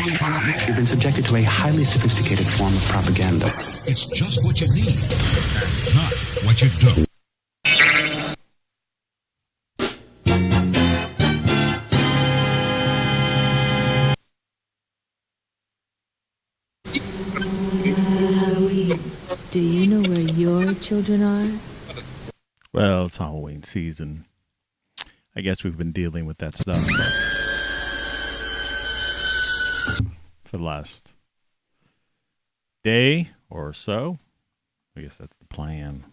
You've been subjected to a highly sophisticated form of propaganda. It's just what you need, and not what you don't. It's Halloween. Do you know where your children are? Well, it's Halloween season. I guess we've been dealing with that stuff for the last day or so. I guess that's the plan.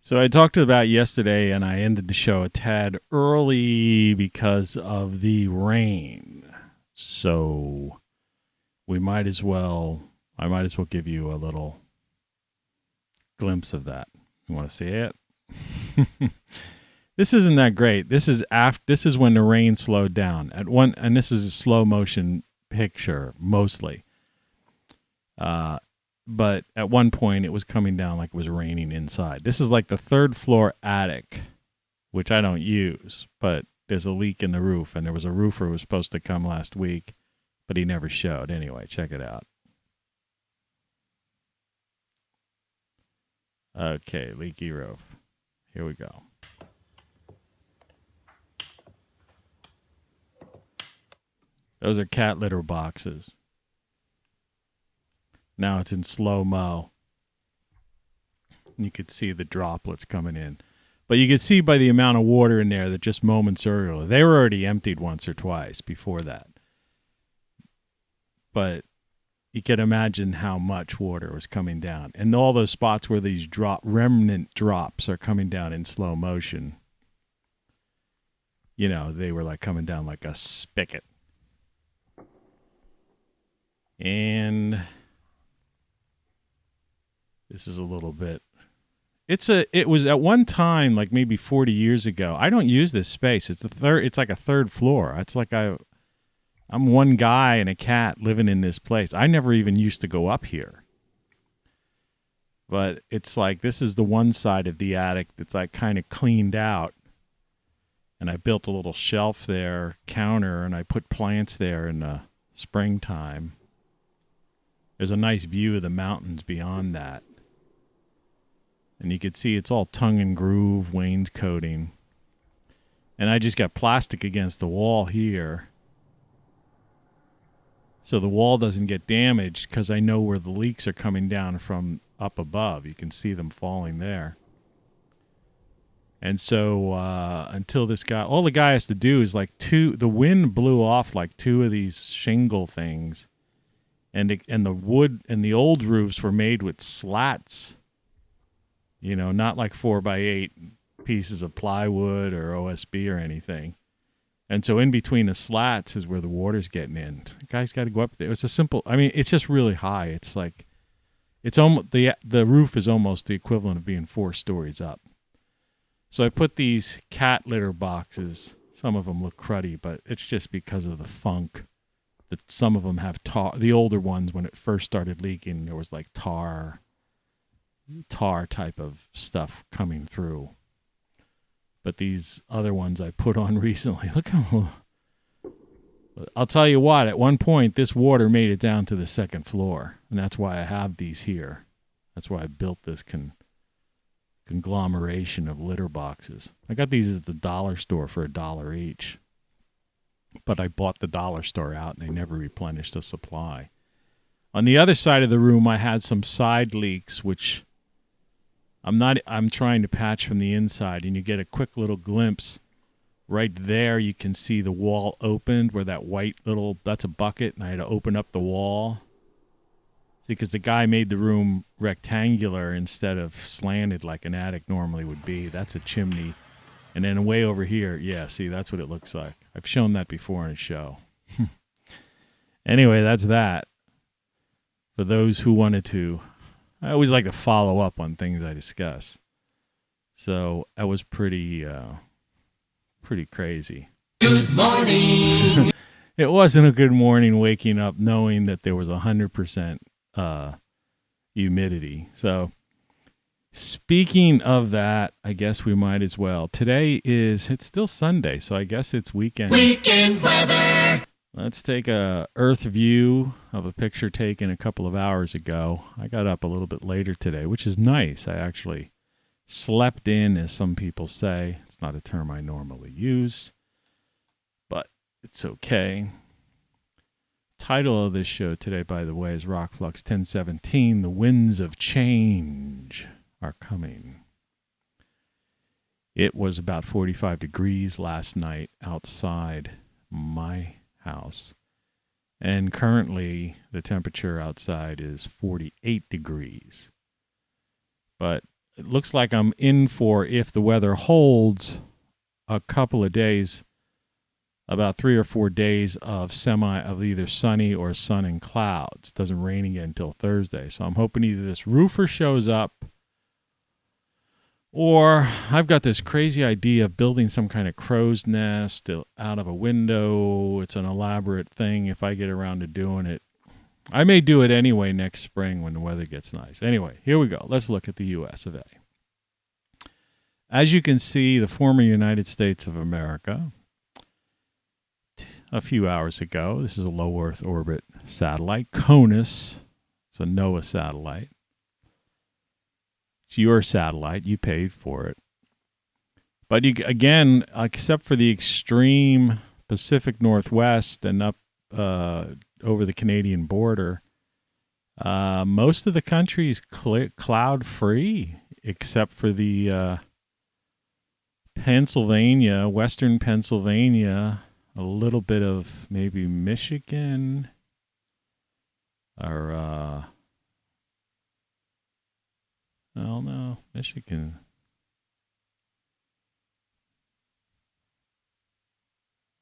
So I talked about yesterday, and I ended the show a tad early because of the rain. So I might as well give you a little glimpse of that. You want to see it? This isn't that great. This is when the rain slowed down and this is a slow motion picture mostly. But at one point it was coming down like it was raining inside. This is like the third floor attic, which I don't use, but there's a leak in the roof, and there was a roofer who was supposed to come last week, but he never showed. Anyway, check it out. Okay, leaky roof. Here we go. Those are cat litter boxes. Now it's in slow-mo. You could see the droplets coming in. But you could see by the amount of water in there that just moments earlier, they were already emptied once or twice before that. But you can imagine how much water was coming down. And all those spots where these remnant drops are coming down in slow motion, you know, they were like coming down like a spigot. And this is a little bit. It was at one time, like maybe 40 years ago. I don't use this space. It's like a third floor. It's like I'm one guy and a cat living in this place. I never even used to go up here. But it's like this is the one side of the attic that's like kind of cleaned out. And I built a little shelf there, counter, and I put plants there in the springtime. There's a nice view of the mountains beyond that. And you can see it's all tongue and groove wainscoting. And I just got plastic against the wall here, so the wall doesn't get damaged, because I know where the leaks are coming down from up above. You can see them falling there. And so until this guy, all the guy has to do is like the wind blew off like two of these shingle things. And the wood and the old roofs were made with slats, you know, not like 4x8 pieces of plywood or OSB or anything. And so in between the slats is where the water's getting in. The guy's got to go up there. It's it's just really high. It's like, it's almost, the roof is almost the equivalent of being 4 stories up. So I put these cat litter boxes. Some of them look cruddy, but it's just because of the funk. That some of them have tar. The older ones, when it first started leaking, there was like tar type of stuff coming through. But these other ones I put on recently, look how. I'll tell you what. At one point, this water made it down to the second floor, and that's why I have these here. That's why I built this conglomeration of litter boxes. I got these at the dollar store for $1 each. But I bought the dollar store out, and they never replenished the supply. On the other side of the room, I had some side leaks, which I'm trying to patch from the inside, and you get a quick little glimpse. Right there, you can see the wall opened where that white that's a bucket, and I had to open up the wall. See, because the guy made the room rectangular instead of slanted like an attic normally would be. That's a chimney. And then way over here, yeah, see, that's what it looks like. I've shown that before in a show. Anyway, that's that. For those who wanted to, I always like to follow up on things I discuss. So that was pretty crazy. Good morning. It wasn't a good morning waking up knowing that there was 100% humidity. So speaking of that, I guess we might as well. Today it's still Sunday, so I guess it's weekend. Weekend weather. Let's take a Earth view of a picture taken a couple of hours ago. I got up a little bit later today, which is nice. I actually slept in, as some people say. It's not a term I normally use, but it's okay. Title of this show today, by the way, is ROCKFLUX 1017. The winds of change are coming. It was about 45 degrees last night outside my house, and currently the temperature outside is 48 degrees. But it looks like I'm in for, if the weather holds, a couple of days, about 3 or 4 days of either sunny or sun and clouds. Doesn't rain again until Thursday, so I'm hoping either this roofer shows up, or I've got this crazy idea of building some kind of crow's nest out of a window. It's an elaborate thing. If I get around to doing it, I may do it anyway next spring when the weather gets nice. Anyway, here we go. Let's look at the U.S. of A. As you can see, the former United States of America, a few hours ago, this is a low Earth orbit satellite, CONUS. It's a NOAA satellite. It's your satellite. You paid for it. But you, again, except for the extreme Pacific Northwest and up over the Canadian border, most of the country is cloud-free, except for the Pennsylvania, western Pennsylvania, a little bit of maybe Michigan, or I don't know, Michigan.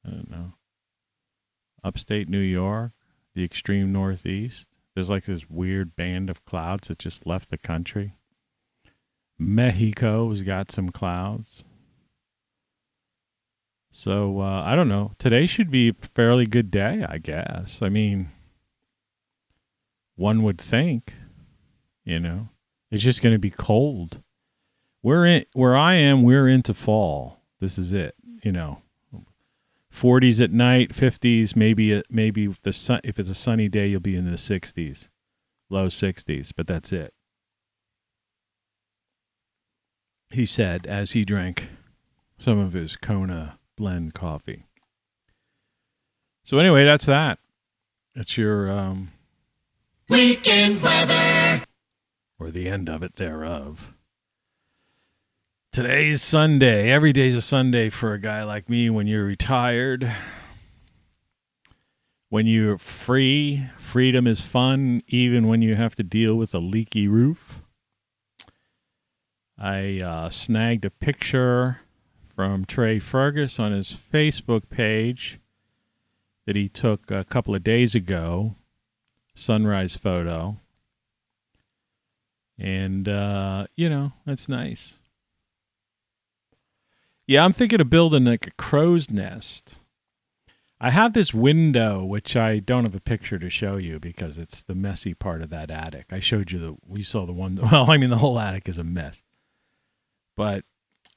I don't know. Upstate New York, the extreme northeast. There's like this weird band of clouds that just left the country. Mexico's got some clouds. So, I don't know. Today should be a fairly good day, I guess. I mean, one would think, you know. It's just going to be cold. Where I am, we're into fall. This is it, you know. 40s at night, 50s, maybe if it's a sunny day, you'll be in the 60s, low 60s, but that's it. He said as he drank some of his Kona blend coffee. So anyway, that's that. That's your Weekend weather. Or the end of it thereof. Today's Sunday. Every day's a Sunday for a guy like me when you're retired. When you're free, freedom is fun, even when you have to deal with a leaky roof. I snagged a picture from Trey Fergus on his Facebook page that he took a couple of days ago. Sunrise photo. And, that's nice. Yeah, I'm thinking of building like a crow's nest. I have this window, which I don't have a picture to show you because it's the messy part of that attic. I showed you we saw the one, well, I mean, the whole attic is a mess. But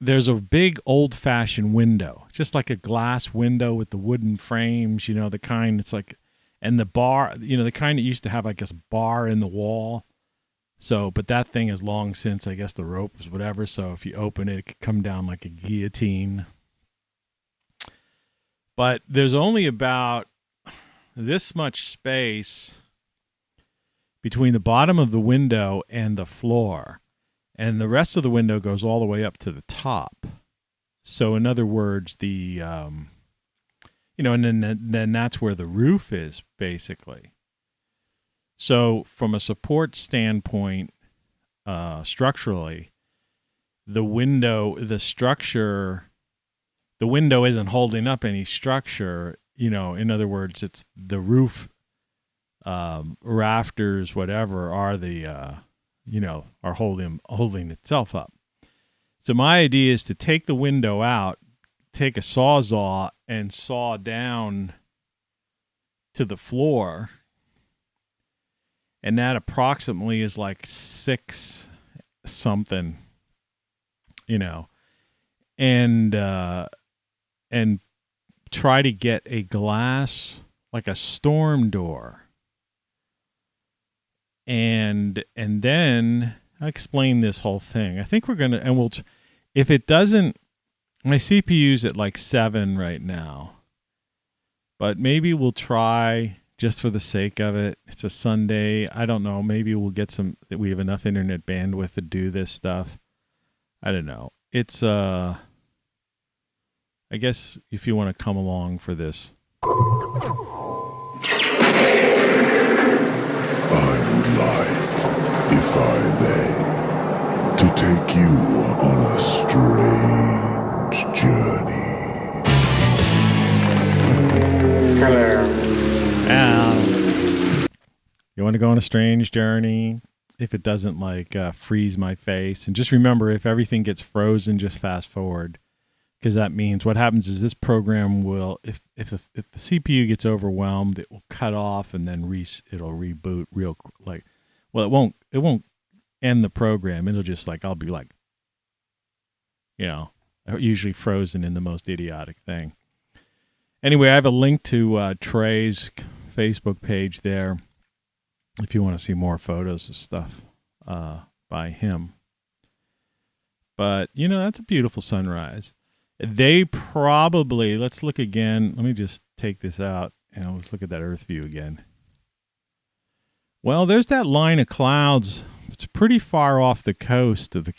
there's a big old-fashioned window, just like a glass window with the wooden frames, you know, the kind it's like, and the bar, you know, the kind that used to have, I guess, a bar in the wall. So, but that thing is long since, I guess, the rope was whatever. So if you open it, it could come down like a guillotine. But there's only about this much space between the bottom of the window and the floor. And the rest of the window goes all the way up to the top. So in other words, and then that's where the roof is, basically. So from a support standpoint, structurally, the window isn't holding up any structure. You know, in other words, it's the roof, rafters, whatever, are are holding itself up. So my idea is to take the window out, take a sawzall, and saw down to the floor. And that approximately is like 6 something, you know, and try to get a glass like a storm door. And then I'll explain this whole thing. I think we're going to, and we'll, if it doesn't, my CPU's at like 7 right now, but maybe we'll try just for the sake of it. It's a Sunday. I don't know. Maybe we'll get we have enough internet bandwidth to do this stuff. I don't know. It's, I guess if you want to come along for this. I would like, if I may, to take you on a strange journey. You want to go on a strange journey? If it doesn't like freeze my face, and just remember, if everything gets frozen, just fast forward, because that means what happens is this program will, if the CPU gets overwhelmed, it will cut off and then it'll reboot real like, well, it won't end the program. It'll just like, I'll be like, usually frozen in the most idiotic thing. Anyway, I have a link to Trey's Facebook page there if you want to see more photos of stuff by him. But, that's a beautiful sunrise. They probably, let's look again. Let me just take this out and let's look at that Earth view again. Well, there's that line of clouds. It's pretty far off the coast of the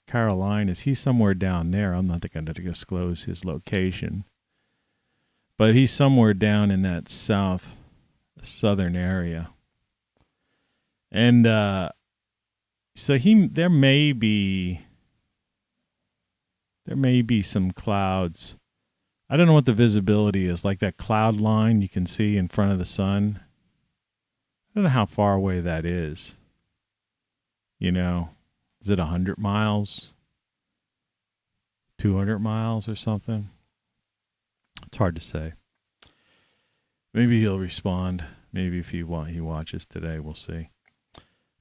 Carolinas. He's somewhere down there. I'm not going to disclose his location. But he's somewhere down in that southern area. And so there may be some clouds. I don't know what the visibility is, like that cloud line you can see in front of the sun. I don't know how far away that is. Is it 100 miles? 200 miles or something? It's hard to say. Maybe he'll respond. Maybe if he watches today, we'll see.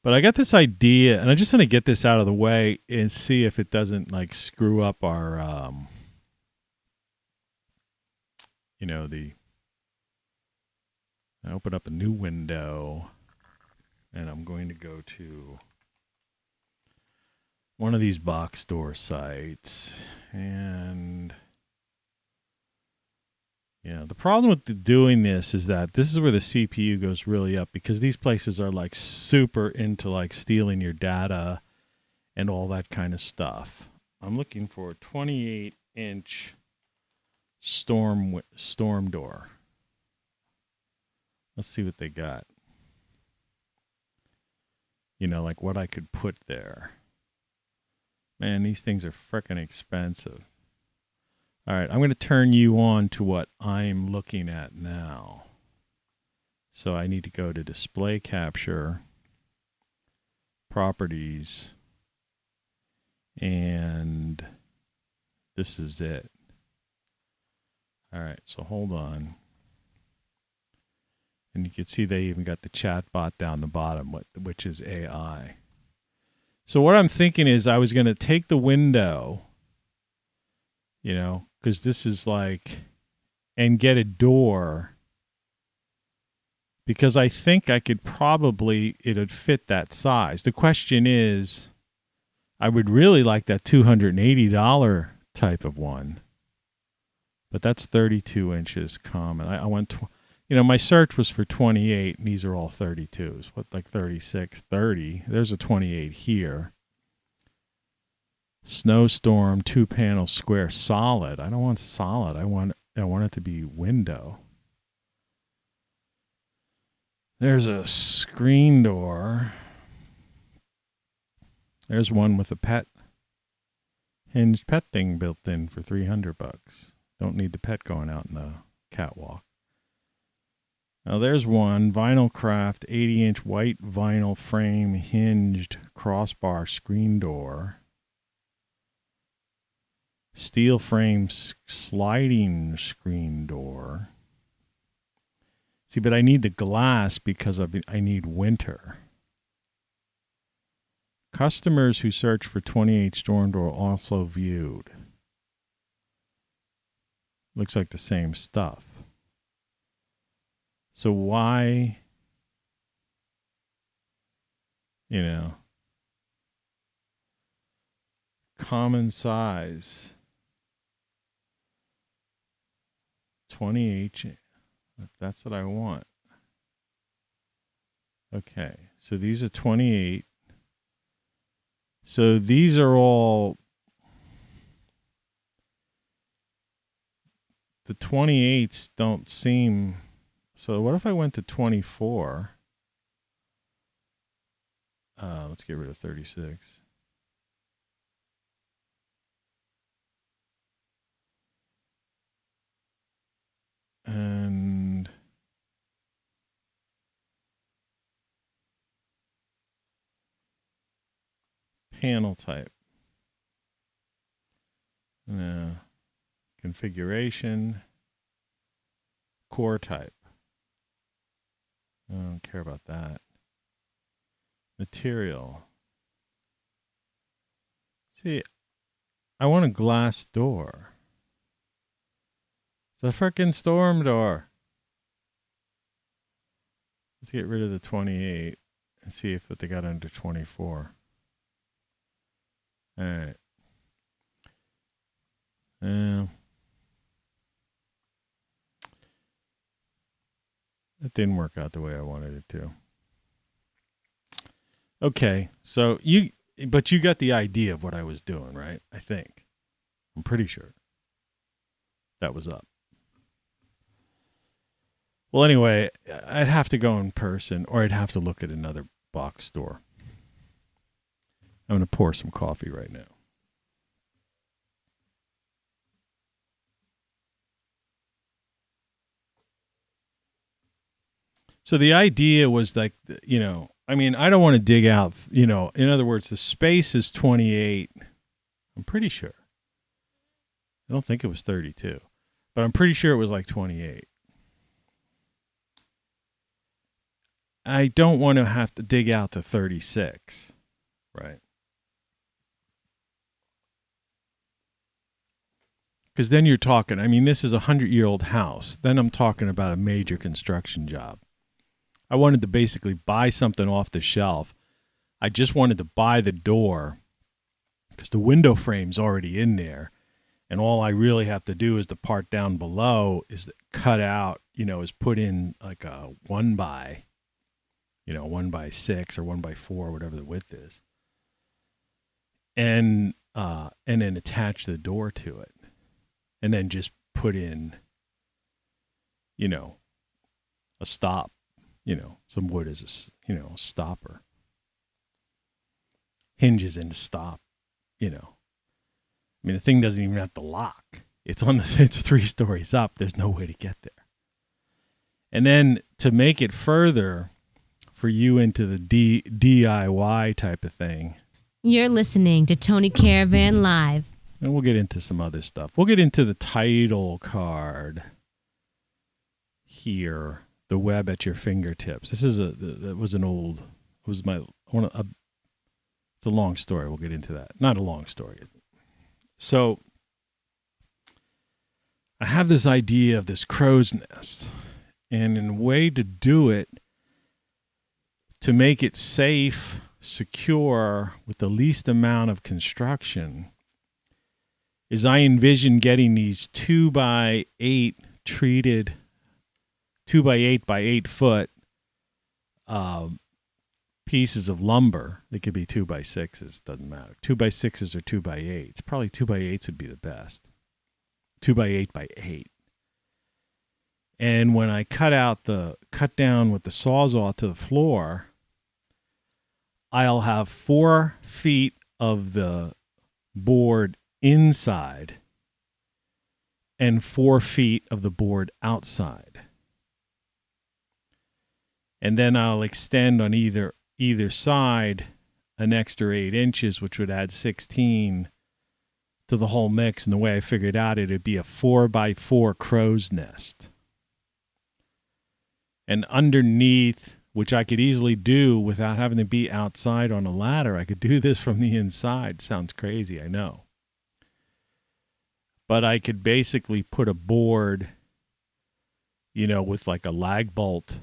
But I got this idea, and I just want to get this out of the way and see if it doesn't like screw up our, I open up a new window, and I'm going to go to one of these box store sites, and the problem with doing this is that this is where the CPU goes really up, because these places are like super into like stealing your data and all that kind of stuff. I'm looking for a 28-inch storm door. Let's see what they got. Like what I could put there. Man, these things are frickin' expensive. All right, I'm going to turn you on to what I'm looking at now. So I need to go to Display Capture, Properties, and this is it. All right, so hold on. And you can see they even got the chat bot down the bottom, which is AI. So what I'm thinking is I was going to take the window, because this is like, and get a door, because I think I could probably, it'd fit that size. The question is, I would really like that $280 type of one, but that's 32 inches common. I went, my search was for 28, and these are all 32s. What, like 36, 30? There's a 28 here. Snowstorm, 2-panel square, solid. I don't want solid. I want it to be window. There's a screen door. There's one with a hinged pet thing built in for $300. Don't need the pet going out in the catwalk. Now there's one, Vinyl Craft, 80-inch white vinyl frame hinged crossbar screen door. Steel frame sliding screen door. See, but I need the glass because I need winter. Customers who search for 28 storm door also viewed. Looks like the same stuff. So why, common size, 28, that's what I want. Okay, so these are 28. So these are all, the 28s don't seem, so what if I went to 24? Let's get rid of 36. And panel type. Configuration. Core type. I don't care about that. Material. See, I want a glass door. It's a frickin' storm door. Let's get rid of the 28 and see if they got under 24. All right. That didn't work out the way I wanted it to. Okay, so you got the idea of what I was doing, right? I think. I'm pretty sure that was up. Well, anyway, I'd have to go in person, or I'd have to look at another box store. I'm going to pour some coffee right now. So the idea was like, I mean, I don't want to dig out, in other words, the space is 28. I'm pretty sure. I don't think it was 32, but I'm pretty sure it was like 28. I don't want to have to dig out to 36, right? Because then you're talking, I mean, this is a 100-year-old house. Then I'm talking about a major construction job. I wanted to basically buy something off the shelf. I just wanted to buy the door because the window frame's already in there. And all I really have to do is the part down below is cut out, is put in like a 1x, 1x6 or 1x4, whatever the width is. And then attach the door to it. And then just put in, a stop. Some wood is a stopper. Hinges into stop, I mean, the thing doesn't even have to lock. It's 3 stories up. There's no way to get there. And then to make it further for you into the DIY type of thing. You're listening to Tony Caravan Live. And we'll get into some other stuff. We'll get into the title card here. The web at your fingertips. This is it's a long story. We'll get into that. Not a long story. So I have this idea of this crow's nest, and in a way to do it, to make it safe, secure, with the least amount of construction, is I envision getting these 2x8 treated 2x8 by 8 foot pieces of lumber. They could be 2x6s, doesn't matter. 2x6s or 2x8s. Probably 2x8s would be the best. 2x8 by 8. And when I cut down with the Sawzall to the floor, I'll have 4 feet of the board inside and 4 feet of the board outside. And then I'll extend on either side an extra 8 inches, which would add 16 to the whole mix. And the way I figured out it'd be a 4x4 crow's nest. And underneath, which I could easily do without having to be outside on a ladder, I could do this from the inside. Sounds crazy, I know. But I could basically put a board with like a lag bolt,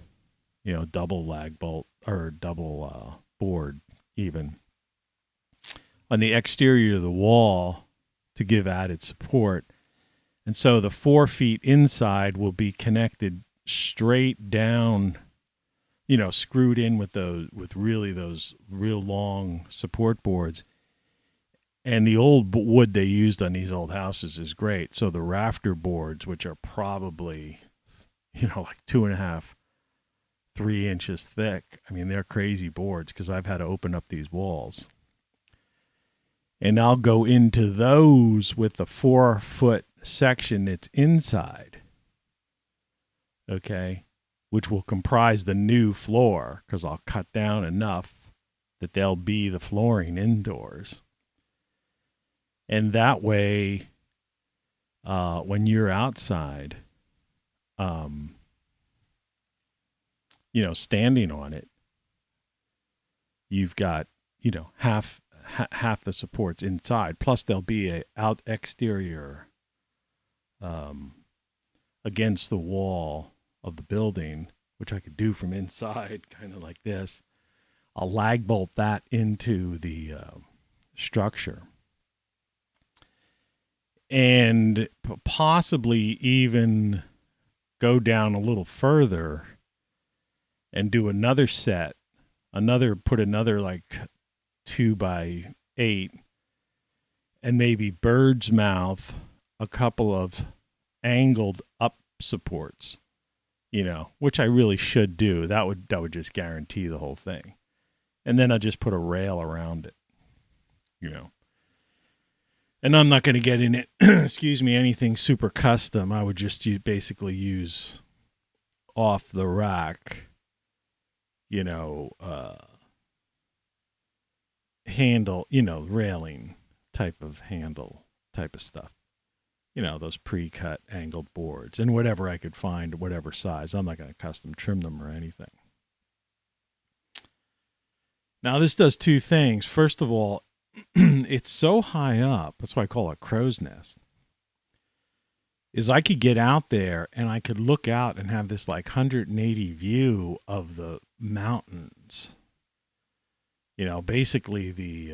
double lag bolt or double board even on the exterior of the wall to give added support. And so the 4 feet inside will be connected straight down, screwed in with those real long support boards. And the old wood they used on these old houses is great. So the rafter boards, which are probably, like 2.5, 3 inches thick. I mean, they're crazy boards because I've had to open up these walls. And I'll go into those with the 4-foot section that's inside. Okay. Which will comprise the new floor because I'll cut down enough that they'll be the flooring indoors. And that way, when you're outside, standing on it, you've got, half the supports inside. Plus, there'll be a out exterior against the wall of the building, which I could do from inside, kind of like this. I'll lag bolt that into the structure. And possibly even go down a little further and do another set, put another like 2x8, and maybe bird's mouth a couple of angled up supports, which I really should do. That would just guarantee the whole thing. And then I'll just put a rail around it, And I'm not going to get in it, anything super custom. I would just basically use off the rack, handle, railing type of handle type of stuff. Those pre-cut angled boards and whatever I could find, whatever size. I'm not going to custom trim them or anything. Now, this does 2 things. First of all, it's so high up, that's why I call it crow's nest, is I could get out there and I could look out and have this like 180 view of the mountains. Basically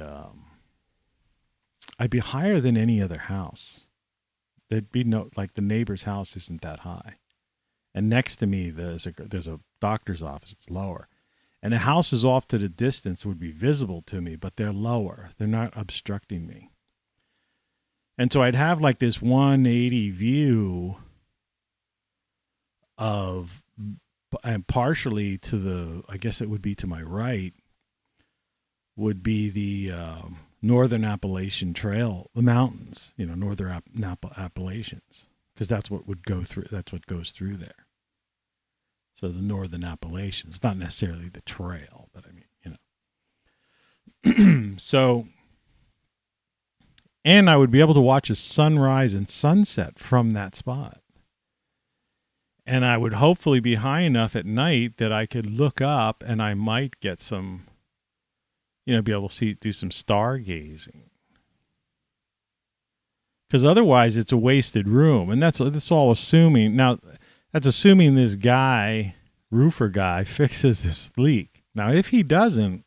I'd be higher than any other house. There'd be the neighbor's house isn't that high. And next to me, there's a doctor's office. It's lower. And the houses off to the distance would be visible to me, but they're lower. They're not obstructing me. And so I'd have like this 180 view of, and partially to I guess it would be to my right, would be the Northern Appalachian Trail, the mountains, Northern Appalachians, because that's what goes through there. So the Northern Appalachians, not necessarily the trail, but I mean, So, and I would be able to watch a sunrise and sunset from that spot. And I would hopefully be high enough at night that I could look up and I might get some, be able to do some stargazing. Because otherwise it's a wasted room. And that's all assuming. Now, that's assuming this roofer guy, fixes this leak. Now, if he doesn't,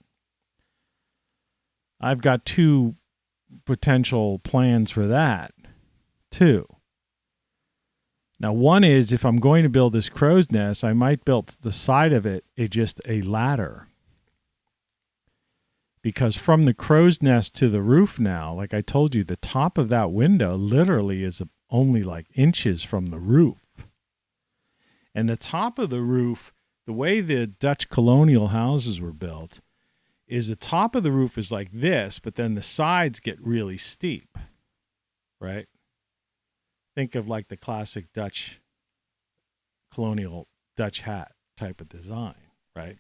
I've got 2 potential plans for that, too. Now, one is if I'm going to build this crow's nest, I might build the side of it just a ladder. Because from the crow's nest to the roof now, like I told you, the top of that window literally is only like inches from the roof. And the top of the roof, the way the Dutch colonial houses were built, is the top of the roof is like this, but then the sides get really steep, right? Think of like the classic Dutch colonial Dutch hat type of design, right?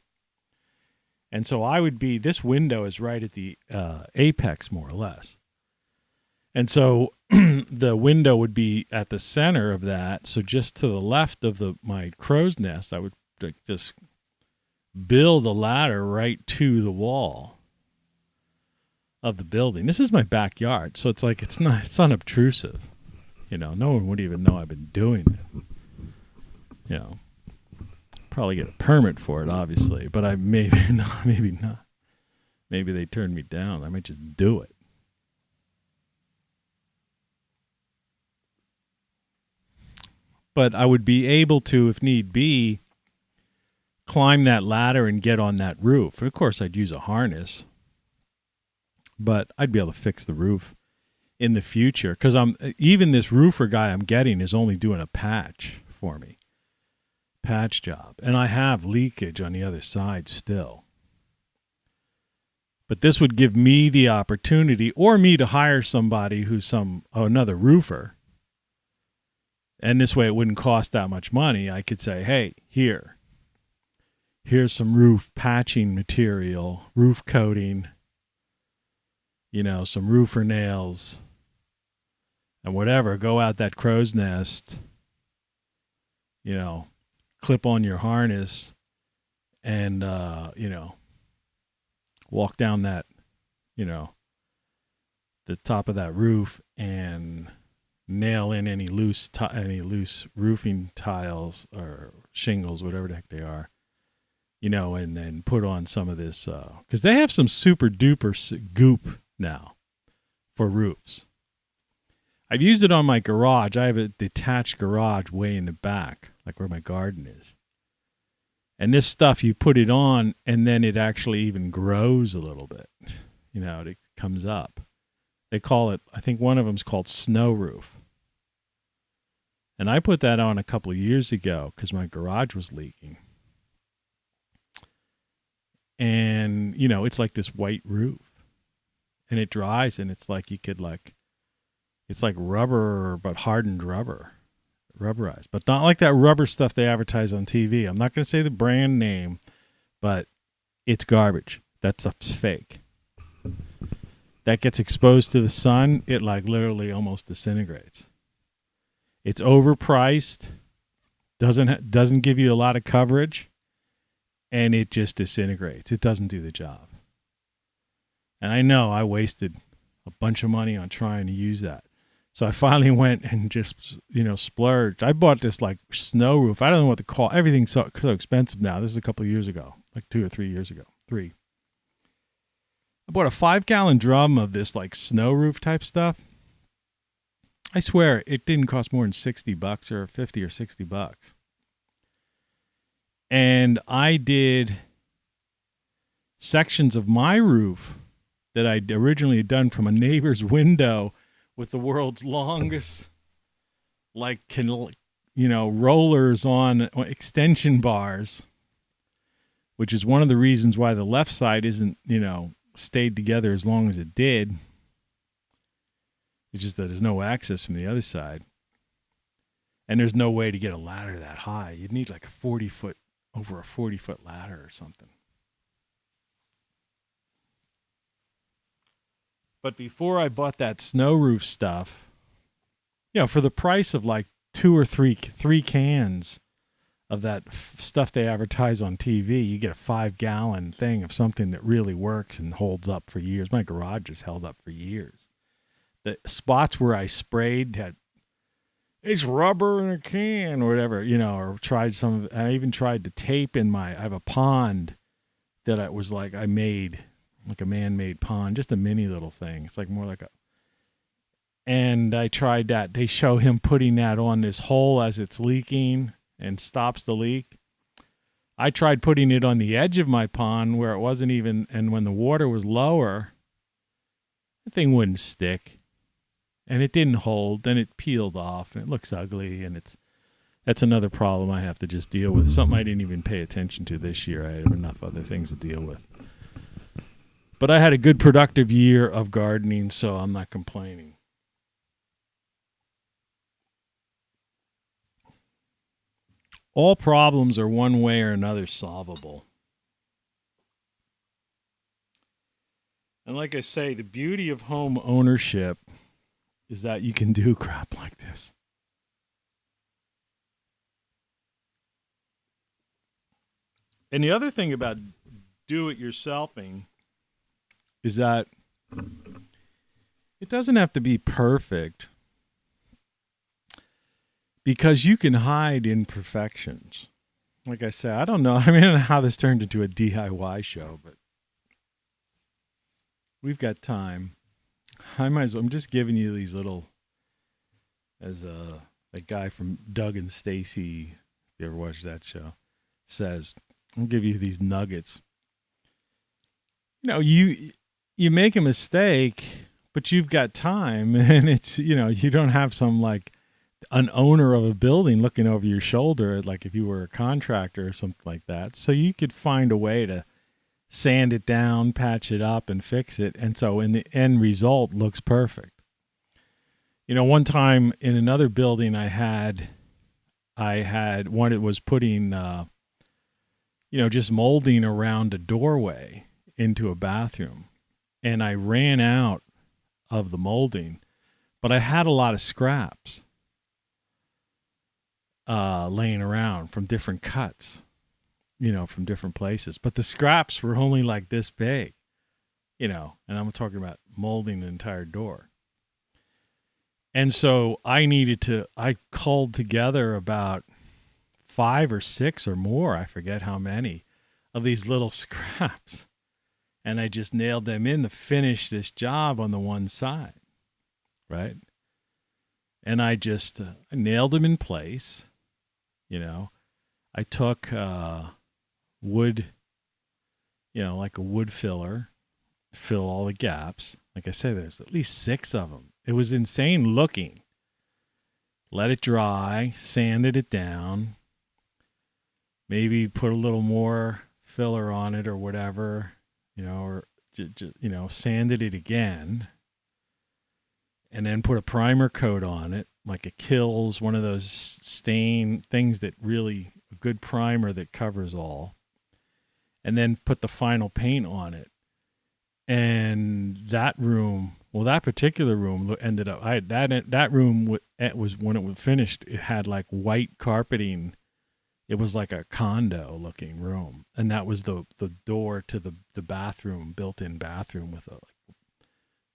And so this window is right at the apex, more or less. And so the window would be at the center of that. So just to the left of my crow's nest, I would just build a ladder right to the wall of the building. This is my backyard, so it's like it's unobtrusive. No one would even know I've been doing it. you know, probably get a permit for it, obviously, but I maybe not. Maybe they turned me down. I might just do it. But I would be able to, if need be, climb that ladder and get on that roof. And of course, I'd use a harness, but I'd be able to fix the roof in the future, because even this roofer guy I'm getting is only doing a patch for me. Patch job. And I have leakage on the other side still. But this would give me the opportunity, or me to hire somebody who's another roofer. And this way it wouldn't cost that much money. I could say, hey, here's some roof patching material, roof coating, some roofer nails, and whatever. Go out that crow's nest, clip on your harness and, walk down that, the top of that roof and nail in any loose roofing tiles or shingles, whatever the heck they are, and then put on some of this, because they have some super duper goop now for roofs. I've used it on my garage. I have a detached garage way in the back, like where my garden is. And this stuff, you put it on, and then it actually even grows a little bit. It comes up. They call it, I think one of them's called snow roof. And I put that on a couple of years ago because my garage was leaking. And, it's like this white roof. And it dries, and it's like it's like rubber, but hardened rubber. Rubberized. But not like that rubber stuff they advertise on TV. I'm not going to say the brand name, but it's garbage. That stuff's fake. That gets exposed to the sun, it literally almost disintegrates. It's overpriced, doesn't give you a lot of coverage, and it just disintegrates. It doesn't do the job. And I know I wasted a bunch of money on trying to use that. So I finally went and just, splurged. I bought this snow roof. I don't know what to call it. Everything's so expensive now. This is a couple of years ago, 2 or 3 years ago. 3. I bought a 5-gallon drum of this snow roof type stuff. I swear it didn't cost more than $60 or $50 or $60. And I did sections of my roof that I'd originally done from a neighbor's window with the world's longest, rollers on extension bars, which is one of the reasons why the left side isn't, stayed together as long as it did. It's just that there's no access from the other side. And there's no way to get a ladder that high. You'd need over a 40-foot ladder or something. But before I bought that snow roof stuff, for the price of 2 or 3 cans of that stuff they advertise on TV, you get a 5-gallon thing of something that really works and holds up for years. My garage has held up for years. The spots where I sprayed it's rubber in a can or whatever, or tried I even tried to tape I have a pond that I made, like a man-made pond, just a mini little thing. It's more and I tried that. They show him putting that on this hole as it's leaking and stops the leak. I tried putting it on the edge of my pond where it wasn't even, and when the water was lower, the thing wouldn't stick. And it didn't hold, then it peeled off, and it looks ugly, and that's another problem I have to just deal with. Something I didn't even pay attention to this year. I have enough other things to deal with. But I had a good productive year of gardening, so I'm not complaining. All problems are one way or another solvable. And like I say, the beauty of home ownership is that you can do crap like this. And the other thing about do-it-yourselfing is that it doesn't have to be perfect, because you can hide imperfections. Like I said, I don't know. I don't know how this turned into a DIY show, but we've got time. I'm just giving you these little, as a guy from Doug and Stacy, if you ever watched that show, says, I'll give you these nuggets. You make a mistake, but you've got time, and it's, you don't have some like an owner of a building looking over your shoulder, like if you were a contractor or something like that. So you could find a way to sand it down, patch it up, and fix it. And so in the end result looks perfect. One time in another building I had one, it was putting, just molding around a doorway into a bathroom. And I ran out of the molding, but I had a lot of scraps laying around from different cuts, from different places. But the scraps were only like this big, and I'm talking about molding an entire door. And so I culled together about 5 or 6 or more, I forget how many, of these little scraps. And I just nailed them in to finish this job on the one side, right? And I just I nailed them in place. I took wood, like a wood filler, fill all the gaps. Like I said, there's at least 6 of them. It was insane looking. Let it dry, sanded it down, maybe put a little more filler on it or whatever, or sanded it again, and then put a primer coat on it, like a Kills, one of those stain things that really, a good primer that covers all, and then put the final paint on it. And that particular room ended up, that room was, when it was finished, it had like white carpeting. It was like a condo looking room. And that was the door to the bathroom, built-in bathroom with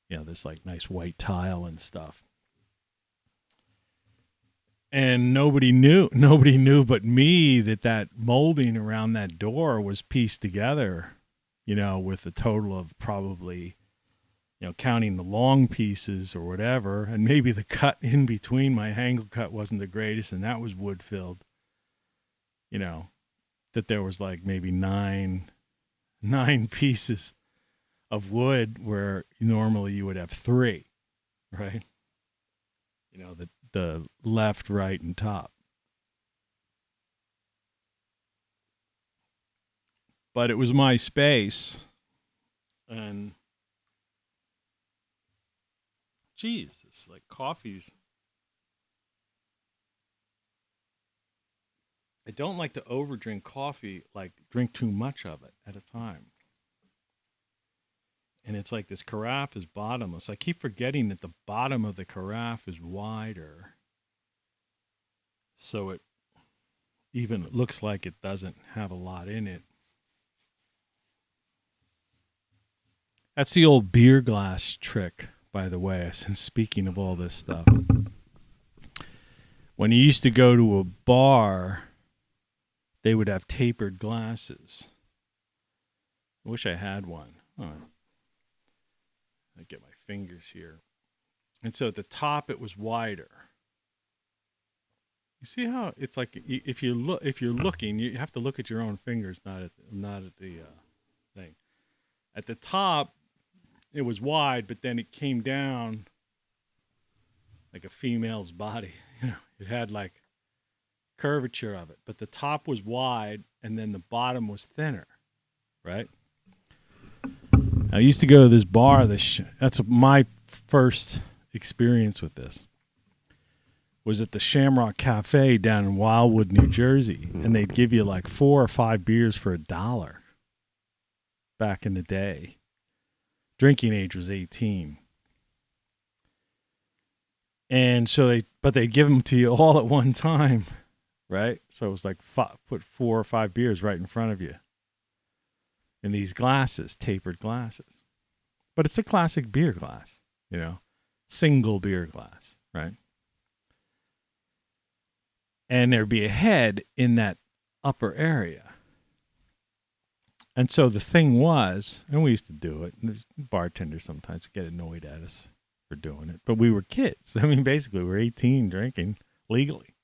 this like nice white tile and stuff. And nobody knew but me that molding around that door was pieced together, with a total of probably, counting the long pieces or whatever, and maybe the cut in between, my angle cut wasn't the greatest, and that was wood filled, that there was like maybe nine pieces of wood where normally you would have 3, right? The left, right, and top. But it was my space, and geez, it's like coffee's. I don't like to overdrink coffee, like drink too much of it at a time. And it's like this carafe is bottomless. I keep forgetting that the bottom of the carafe is wider. So it even looks like it doesn't have a lot in it. That's the old beer glass trick, by the way, since speaking of all this stuff. When you used to go to a bar, they would have tapered glasses. I wish I had one. I get my fingers here. And so at the top it was wider. You see how it's like if you're looking, you have to look at your own fingers, not at the thing. At the top it was wide, but then it came down like a female's body. It had like curvature of it, but the top was wide and then the bottom was thinner, right? I used to go to this bar. That's my first experience with this. Was at the Shamrock Cafe down in Wildwood, New Jersey, and they'd give you like 4 or 5 beers for $1 back in the day. Drinking age was 18. And so they'd give them to you all at one time, right? So it was like put 4 or 5 beers right in front of you in these glasses, tapered glasses. But it's a classic beer glass, single beer glass, right? and there'd be a head in that upper area. And so the thing was, and we used to do it, and the bartenders sometimes get annoyed at us for doing it, but we were kids. I mean, basically, we were 18 drinking legally.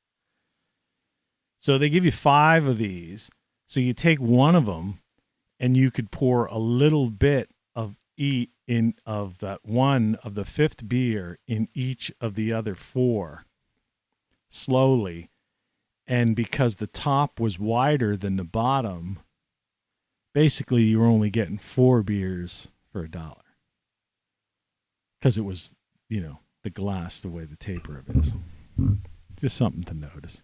So they give you 5 of these. So you take one of them, and you could pour a little bit of of that one of the 5th beer in each of the other 4 slowly. And because the top was wider than the bottom, basically you were only getting 4 beers for $1. Because it was, the glass, the way the taper of it is. Just something to notice.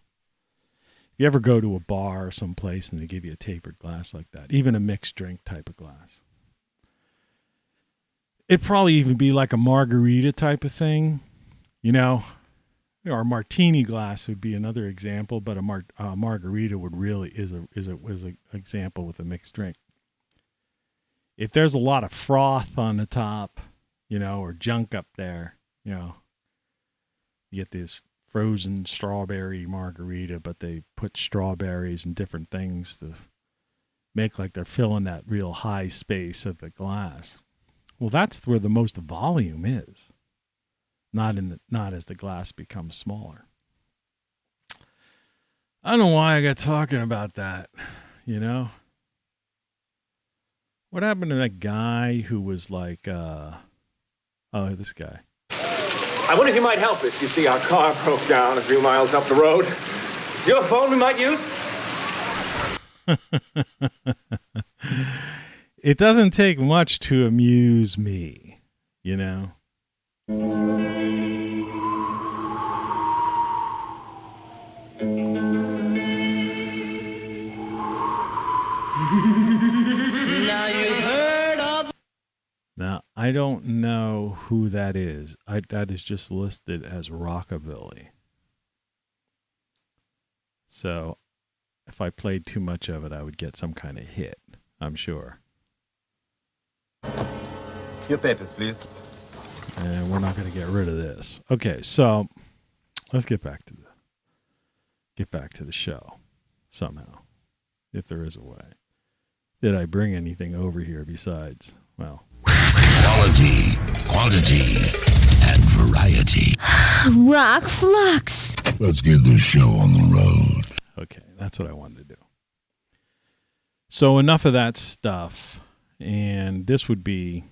If you ever go to a bar or someplace and they give you a tapered glass like that, even a mixed drink type of glass, it'd probably even be like a margarita type of thing, Or a martini glass would be another example, but a margarita would really is an example with a mixed drink. If there's a lot of froth on the top, or junk up there, you get this frozen strawberry margarita, but they put strawberries and different things to make like they're filling that real high space of the glass. Well, that's where the most volume is. Not as the glass becomes smaller. I don't know why I got talking about that, What happened to that guy who was like, this guy. I wonder if you might help us. You see, our car broke down a few miles up the road. Your phone we might use? It doesn't take much to amuse me, Now, I don't know who that is. That is just listed as rockabilly. So, if I played too much of it, I would get some kind of hit, I'm sure. Your papers, please. And we're not going to get rid of this. Okay, so let's get back to the show somehow, if there is a way. Did I bring anything over here besides, well... Quality, quantity, and variety. ROCKFLUX. Let's get this show on the road. Okay, that's what I wanted to do. So enough of that stuff, and this would be...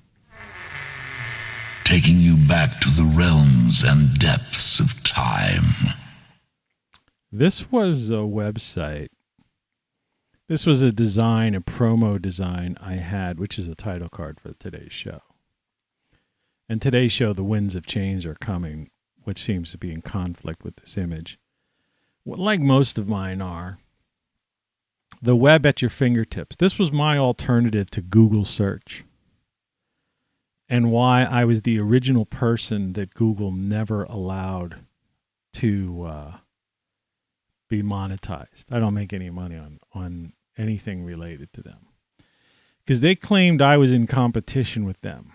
Taking you back to the realms and depths of time. This was a website. This was a promo design I had, which is a title card for today's show. And today's show, the winds of change are coming, which seems to be in conflict with this image. Well, like most of mine are. The web at your fingertips. This was my alternative to Google search. And why I was the original person that Google never allowed to be monetized. I don't make any money on anything related to them. Because they claimed I was in competition with them.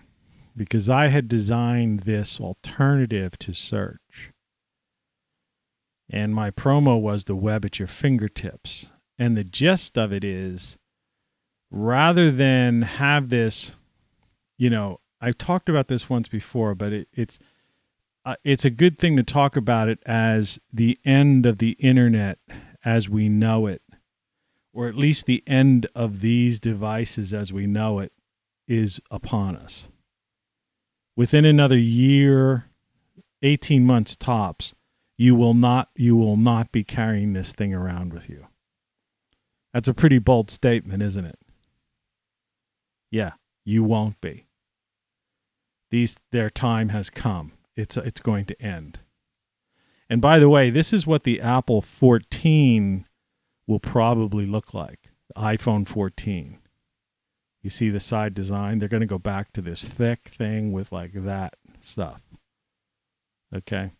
Because I had designed this alternative to search. And my promo was the web at your fingertips. And the gist of it is, rather than have this, I've talked about this once before, but it's a good thing to talk about it as the end of the internet as we know it, or at least the end of these devices as we know it is upon us. Within another year, 18 months tops, you will not be carrying this thing around with you. That's a pretty bold statement, isn't it? Yeah, you won't be. Their time has come. It's going to end. And by the way, this is what the Apple 14 will probably look like. The iPhone 14. You see the side design? They're going to go back to this thick thing with like that stuff. Okay.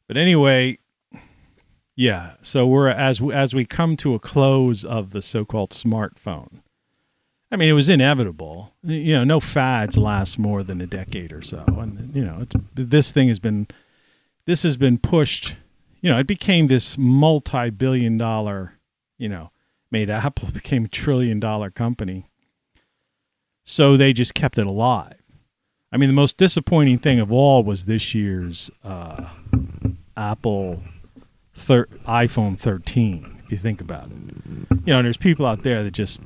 But anyway, yeah. So we're as we come to a close of the so-called smartphone. I mean, it was inevitable. No fads last more than a decade or so, and this has been pushed, it became this multi-billion-dollar, made Apple became a trillion-dollar company. So they just kept it alive. I mean, the most disappointing thing of all was this year's Apple iPhone 13, if you think about it. There's people out there that just,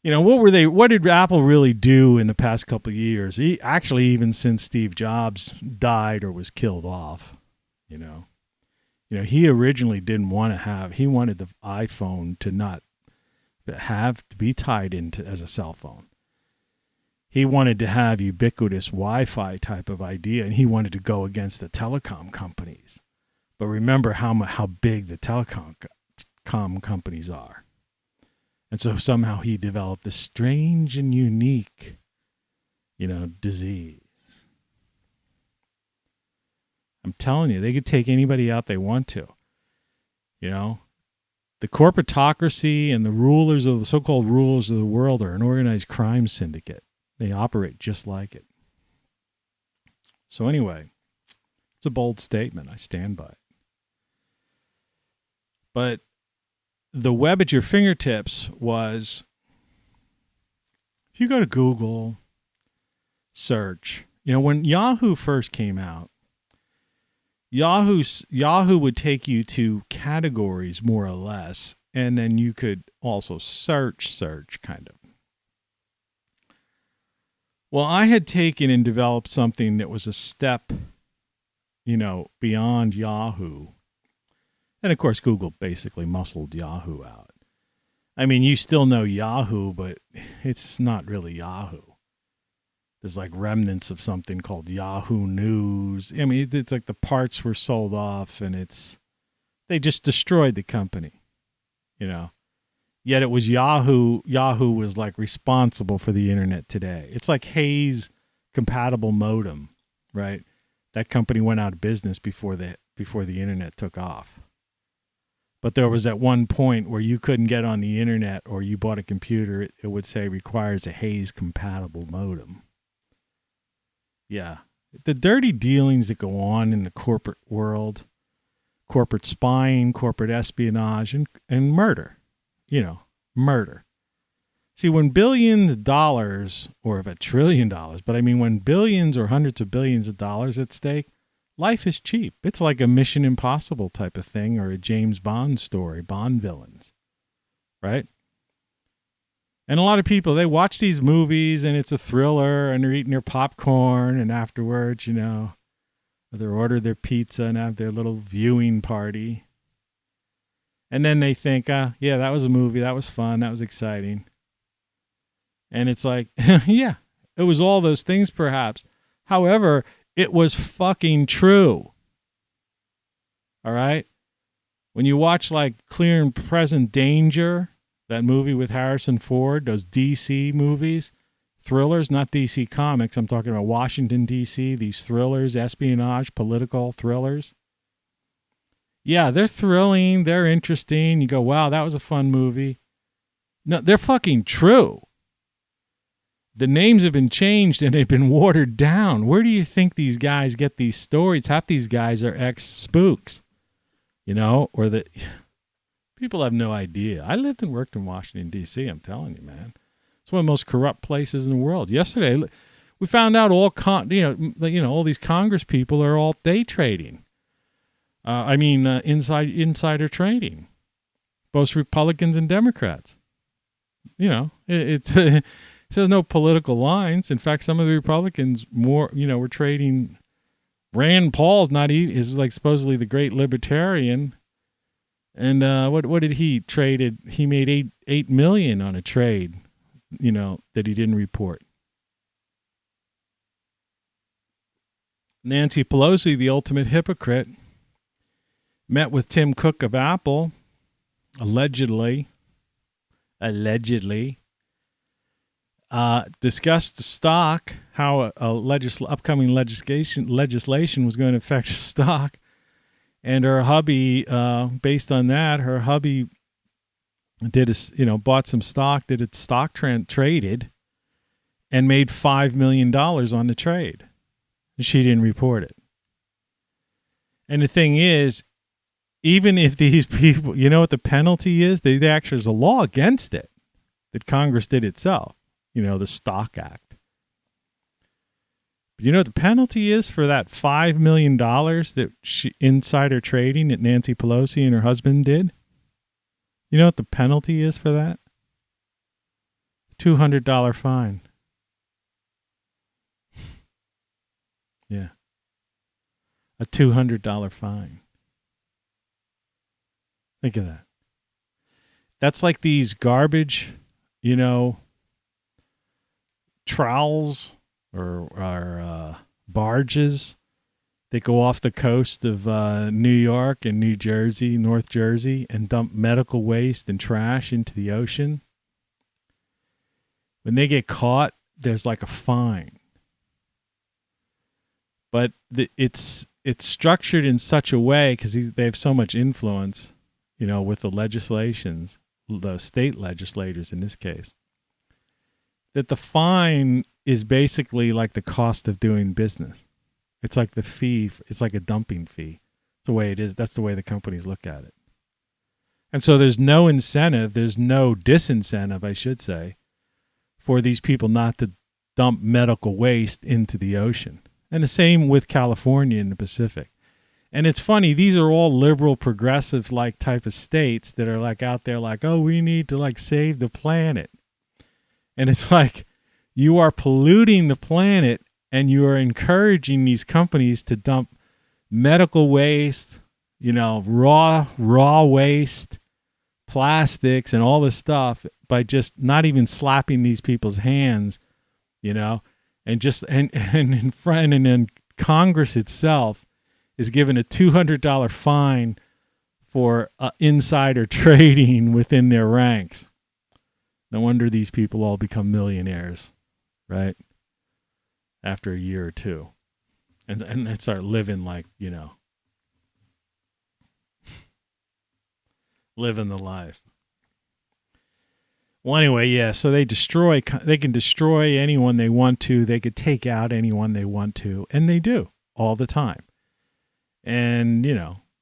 what did Apple really do in the past couple of years? Actually, even since Steve Jobs died or was killed off, he originally didn't want to he wanted the iPhone to not have to be tied into as a cell phone. He wanted to have ubiquitous Wi-Fi type of idea, and he wanted to go against the telecom companies. But remember how big the telecom companies are. And so somehow he developed this strange and unique, disease. I'm telling you, they could take anybody out they want to. The corporatocracy and the rulers of the so-called rulers of the world are an organized crime syndicate. They operate just like it. So anyway, it's a bold statement. I stand by it. But the web at your fingertips was, if you go to Google, search, when Yahoo first came out, Yahoo would take you to categories more or less, and then you could also search kind of. Well, I had taken and developed something that was a step, beyond Yahoo. And of course, Google basically muscled Yahoo out. I mean, you still know Yahoo, but it's not really Yahoo. There's like remnants of something called Yahoo News. I mean, it's like the parts were sold off, and they just destroyed the company, Yet it was Yahoo. Yahoo was like responsible for the internet today. It's like Hayes compatible modem, right? That company went out of business before the internet took off. But there was at one point where you couldn't get on the internet, or you bought a computer, it would say requires a Hayes compatible modem. Yeah. The dirty dealings that go on in the corporate world, corporate spying, corporate espionage, and murder. Murder. See, when billions of dollars, or if $1 trillion, but I mean when billions or hundreds of billions of dollars at stake, life is cheap. It's like a Mission Impossible type of thing, or a James Bond story, Bond villains, right? And a lot of people, they watch these movies and it's a thriller, and they're eating their popcorn, and afterwards, they order their pizza and have their little viewing party. And then they think, yeah, that was a movie. That was fun. That was exciting. And it's like, yeah, it was all those things perhaps. However, it was fucking true. All right? When you watch like Clear and Present Danger, that movie with Harrison Ford, those DC movies, thrillers, not DC Comics. I'm talking about Washington, D.C., these thrillers, espionage, political thrillers. Yeah, they're thrilling. They're interesting. You go, wow, that was a fun movie. No, they're fucking true. The names have been changed and they've been watered down. Where do you think these guys get these stories? Half these guys are ex-spooks, or the people have no idea. I lived and worked in Washington, D.C., I'm telling you, man. It's one of the most corrupt places in the world. Yesterday, we found out all these Congress people are all day trading. Insider trading, both Republicans and Democrats. There's no political lines. In fact, some of the Republicans were trading. Rand Paul's is like supposedly the great libertarian, and what did he traded? He made $8 million on a trade, that he didn't report. Nancy Pelosi, the ultimate hypocrite, met with Tim Cook of Apple, allegedly, discussed the stock, how upcoming legislation was going to affect the stock, and her hubby, based on that, her hubby bought some stock, did a stock traded, and made $5 million on the trade. She didn't report it. And the thing is, even if these people, you know what the penalty is? They actually, there's a law against it that Congress did itself, the Stock Act. But you know what the penalty is for that $5 million that insider trading that Nancy Pelosi and her husband did? You know what the penalty is for that? $200 fine. Yeah. A $200 fine. Think of that. That's like these garbage, trowels or barges that go off the coast of New York and New Jersey, North Jersey, and dump medical waste and trash into the ocean. When they get caught, there's like a fine. But it's structured in such a way, because they have so much influence, with the legislations, the state legislators in this case, that the fine is basically like the cost of doing business. It's like the fee. It's like a dumping fee. That's the way it is. That's the way the companies look at it. And so there's no incentive. There's no disincentive, I should say, for these people not to dump medical waste into the ocean. And the same with California and the Pacific. And it's funny, these are all liberal, progressive like type of states that are like out there like, oh, we need to like save the planet. And it's like, you are polluting the planet and you are encouraging these companies to dump medical waste, raw waste, plastics and all this stuff by just not even slapping these people's hands, and just and in front, and then Congress itself is given a $200 fine for insider trading within their ranks. No wonder these people all become millionaires, right? After a year or two, and they start living like living the life. Well, anyway, yeah. So they can destroy anyone they want to. They could take out anyone they want to, and they do all the time. And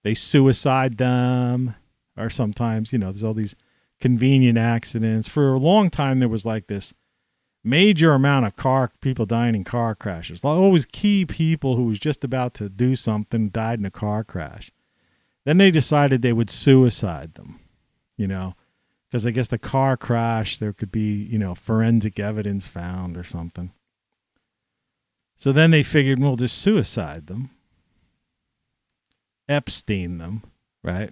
they suicide them, or sometimes there's all these convenient accidents. For a long time, there was like this major amount of people dying in car crashes. Always key people who was just about to do something died in a car crash. Then they decided they would suicide them, because I guess the car crash, there could be, forensic evidence found or something. So then they figured, we'll just suicide them. Epstein them, right?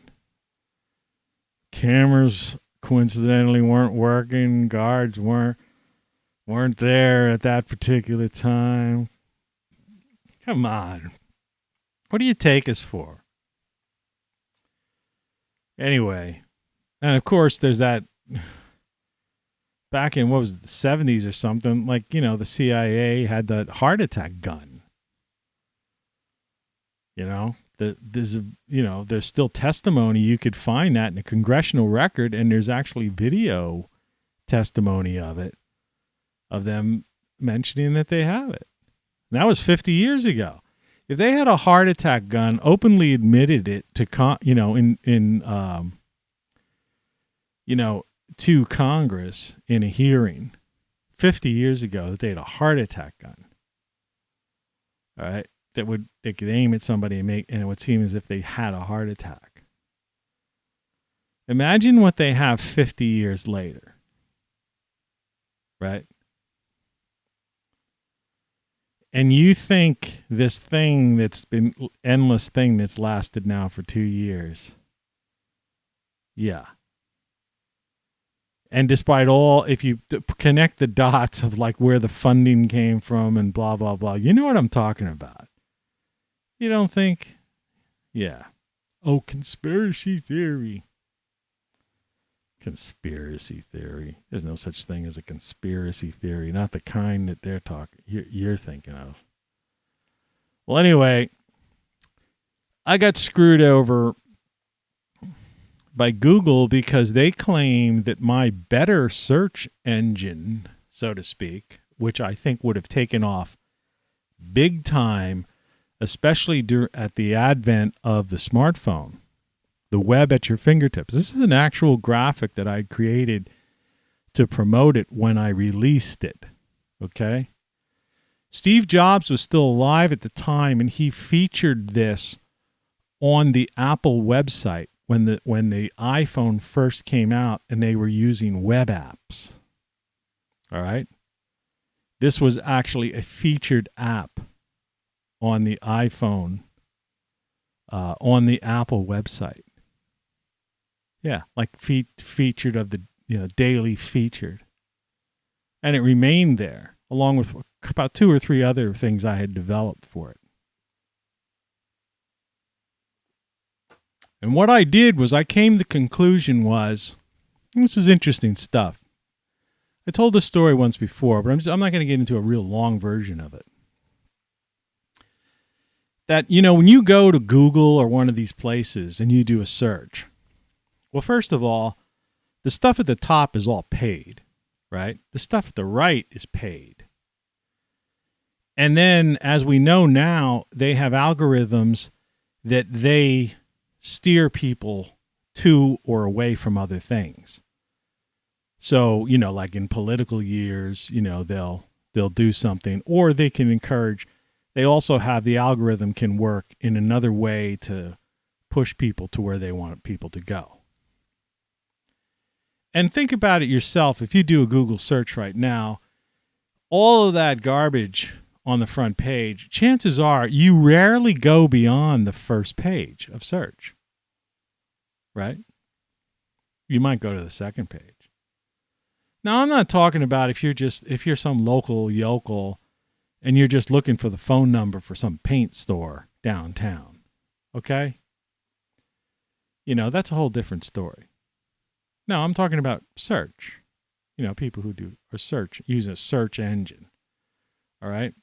Cameras coincidentally weren't working. Guards weren't there at that particular time. Come on. What do you take us for? Anyway, and of course there's that back in, what was it, the 70s or something, like, the CIA had that heart attack gun. There's still testimony. You could find that in a congressional record, and there's actually video testimony of it, of them mentioning that they have it. And that was 50 years ago. If they had a heart attack gun, openly admitted it to to Congress in a hearing 50 years ago, that they had a heart attack gun, all right, they could aim at somebody and it would seem as if they had a heart attack. Imagine what they have 50 years later, right? And you think this thing that's been endless thing that's lasted now for 2 years. Yeah. And despite all, if you connect the dots of like where the funding came from and blah, blah, blah, you know what I'm talking about. You don't think? Yeah. Oh, conspiracy theory. Conspiracy theory. There's no such thing as a conspiracy theory. Not the kind that you're thinking of. Well, anyway, I got screwed over by Google because they claim that my better search engine, so to speak, which I think would have taken off big time especially at the advent of the smartphone, the web at your fingertips. This is an actual graphic that I created to promote it when I released it. Okay? Steve Jobs was still alive at the time, and he featured this on the Apple website when the iPhone first came out and they were using web apps. All right? This was actually a featured app on the iPhone, on the Apple website. Yeah, like featured of the daily featured. And it remained there, along with about 2 or 3 other things I had developed for it. And what I did was I came to the conclusion was, this is interesting stuff. I told this story once before, but I'm not going to get into a real long version of it. That, when you go to Google or one of these places and you do a search, well, first of all, the stuff at the top is all paid, right? The stuff at the right is paid. And then, as we know now, they have algorithms that they steer people to or away from other things. So, like in political years, they'll do something, or they can encourage. They also have the algorithm can work in another way to push people to where they want people to go. And think about it yourself. If you do a Google search right now, all of that garbage on the front page, chances are you rarely go beyond the first page of search, right? You might go to the second page. Now, I'm not talking about if you're some local yokel and you're just looking for the phone number for some paint store downtown, okay? That's a whole different story. No, I'm talking about search. People who do a search, use a search engine, all right?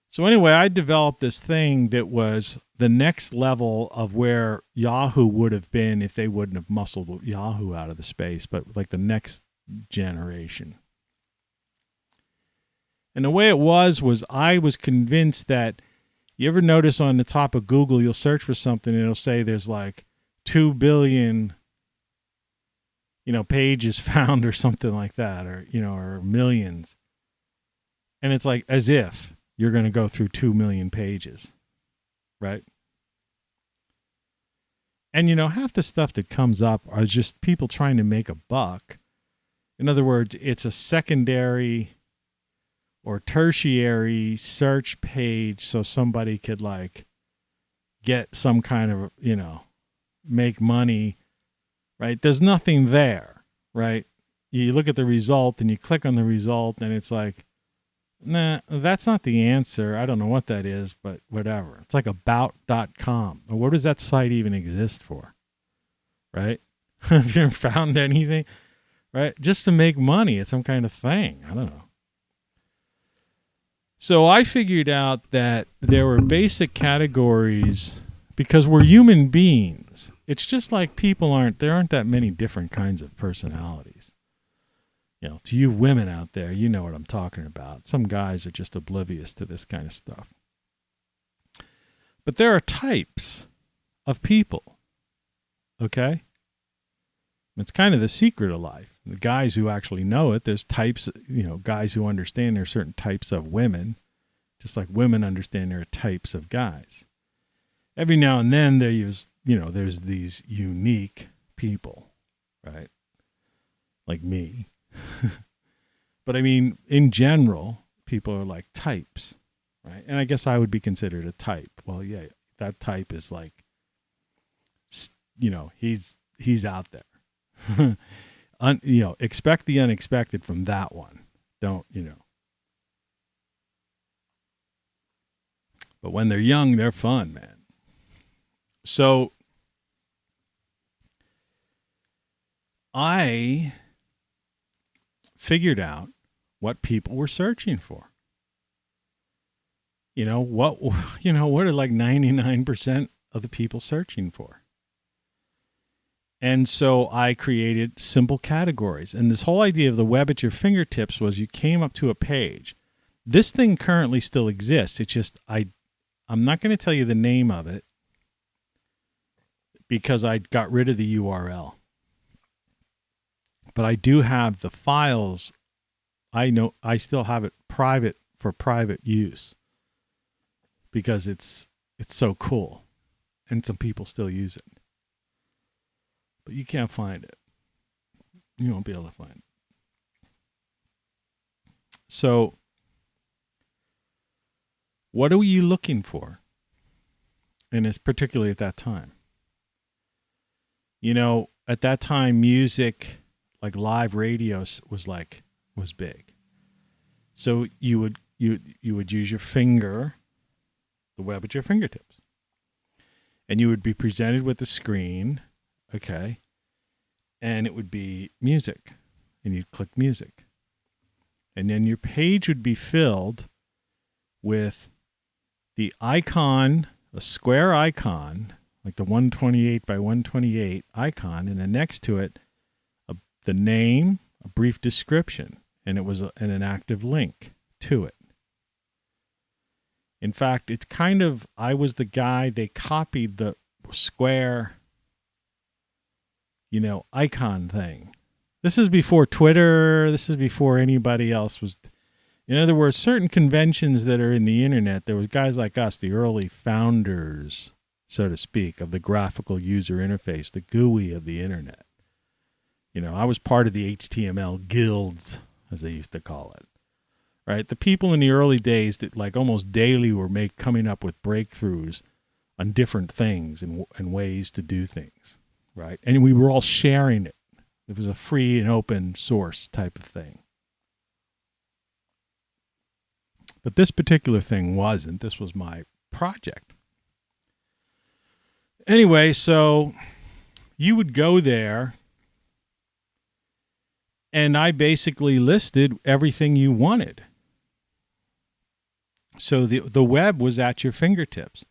So anyway, I developed this thing that was the next level of where Yahoo would have been if they wouldn't have muscled Yahoo out of the space, but like the next generation. And the way it was I was convinced that, you ever notice on the top of Google, you'll search for something and it'll say there's like 2 billion, pages found or something like that, or, or millions. And it's like as if you're going to go through 2 million pages, right? And, half the stuff that comes up are just people trying to make a buck. In other words, it's a secondary or tertiary search page so somebody could get some kind of, make money, right? There's nothing there, right? You look at the result and you click on the result and it's like, nah, that's not the answer. I don't know what that is, but whatever. It's like about.com. What does that site even exist for? Right? Have you ever found anything? Right? Just to make money. It's some kind of thing. I don't know. So I figured out that there were basic categories because we're human beings. It's just like there aren't that many different kinds of personalities. To you women out there, you know what I'm talking about. Some guys are just oblivious to this kind of stuff. But there are types of people, okay? It's kind of the secret of life. The guys who actually know it, there's types, guys who understand there are certain types of women, just like women understand there are types of guys. Every now and then there's these unique people, right? Like me. But I mean, in general, people are like types, right? And I guess I would be considered a type. Well, yeah, that type is like, he's out there. Expect the unexpected from that one. Don't. But when they're young, they're fun, man. So I figured out what people were searching for. What are like 99% of the people searching for? And so I created simple categories. And this whole idea of the web at your fingertips was you came up to a page. This thing currently still exists. It's just I I'm not going to tell you the name of it because I got rid of the URL. But I do have the files. I know I still have it private for private use because it's so cool and some people still use it. But you can't find it. You won't be able to find it. So, what are you looking for? And it's particularly at that time. You know, at that time, music, like live radio, was big. So you would use your finger, the web at your fingertips, and you would be presented with the screen, okay, and it would be music, and you'd click music, and then your page would be filled with the icon, a square icon, like the 128 by 128 icon, and then next to it, the name, a brief description, and it was an active link to it. In fact, it's kind of, I was the guy, they copied the square, icon thing. This is before Twitter. This is before anybody else was. In other words, certain conventions that are in the internet, there was guys like us, the early founders, so to speak, of the graphical user interface, the GUI of the internet. I was part of the HTML guilds, as they used to call it, right? The people in the early days that like almost daily were coming up with breakthroughs on different things and ways to do things, right? And we were all sharing it. It was a free and open source type of thing. But this particular thing wasn't. This was my project. Anyway, so you would go there, and I basically listed everything you wanted. So the web was at your fingertips.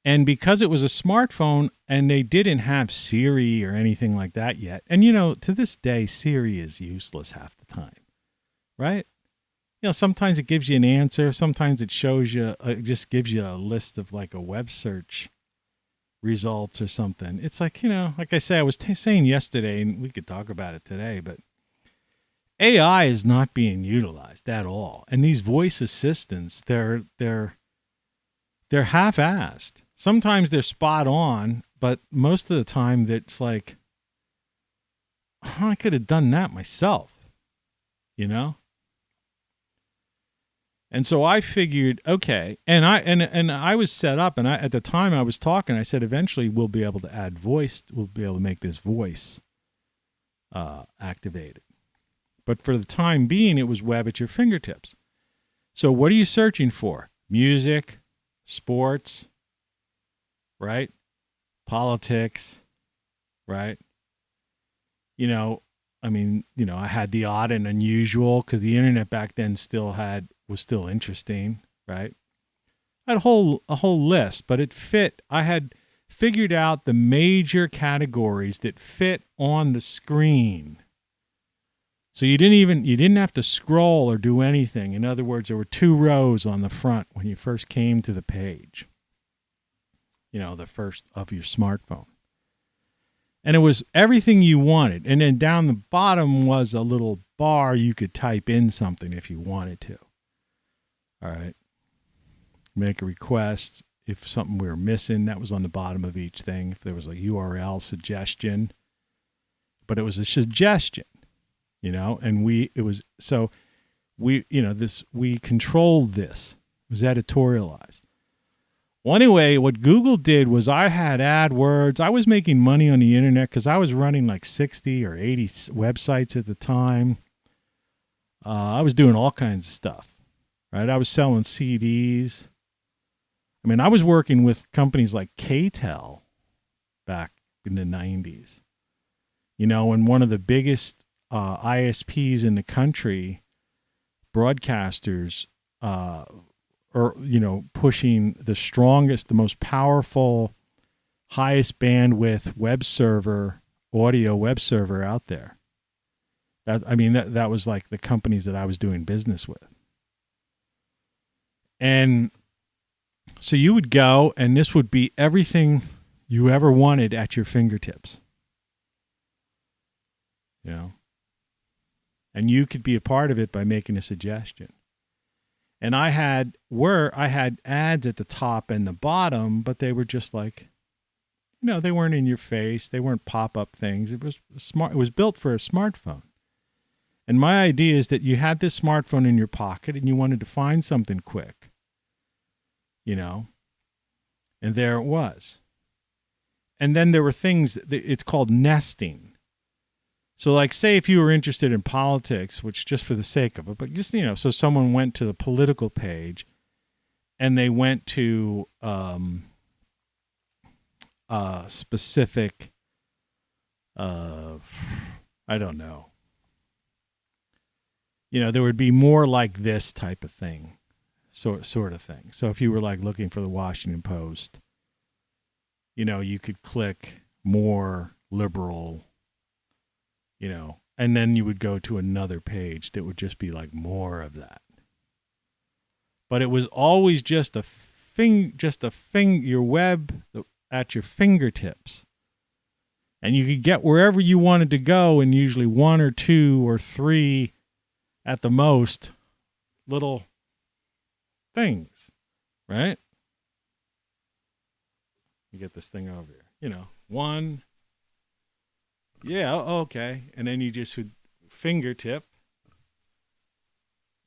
And because it was a smartphone and they didn't have Siri or anything like that yet, and to this day, Siri is useless half the time, right? Sometimes it gives you an answer. Sometimes it shows you, it just gives you a list of like a web search results or something. It's like, like I say, I was saying yesterday, and we could talk about it today, but AI is not being utilized at all. And these voice assistants, they're half-assed. Sometimes they're spot on, but most of the time it's like, oh, I could have done that myself, And so I figured, okay, and I was set up, and at the time I was talking, I said, eventually we'll be able to add voice, we'll be able to make this voice activated. But for the time being, it was web at your fingertips. So what are you searching for? Music, sports, right? Politics, right? I had the odd and unusual because the internet back then was still interesting, right? I had a whole list, but it fit. I had figured out the major categories that fit on the screen. So you didn't have to scroll or do anything. In other words, there were 2 rows on the front when you first came to the page. The first of your smartphone. And it was everything you wanted. And then down the bottom was a little bar you could type in something if you wanted to. All right. Make a request. If something we were missing, that was on the bottom of each thing. If there was a URL suggestion. But it was a suggestion, and we controlled this. It was editorialized. Well, anyway, what Google did was I had AdWords. I was making money on the internet because I was running like 60 or 80 websites at the time. I was doing all kinds of stuff, right? I was selling CDs. I was working with companies like KTEL back in the 90s. And one of the biggest ISPs in the country, broadcasters, pushing the strongest, the most powerful, highest bandwidth audio web server out there. That was like the companies that I was doing business with. And So you would go, and this would be everything you ever wanted at your fingertips. You know? And you could be a part of it by making a suggestion. And I had ads at the top and the bottom, but they were just like, you know, they weren't in your face. They weren't pop-up things. It was smart. It was built for a smartphone. And my idea is that you had this smartphone in your pocket and you wanted to find something quick, you know, and there it was. And then there were things, it's called nesting. So like, say if you were interested in politics, which just for the sake of it, but just, you know, so someone went to the political page and they went to specific, I don't know. You know, there would be more like this type of thing, sort of thing. So if you were like looking for the Washington Post, you know, you could click more liberal, you know, and then you would go to another page that would just be like more of that. But it was always just your web at your fingertips. And you could get wherever you wanted to go in usually 1 or 2 or 3 at the most little things, right? You get this thing over here, you know, 1. Yeah, okay. And then you just would fingertip,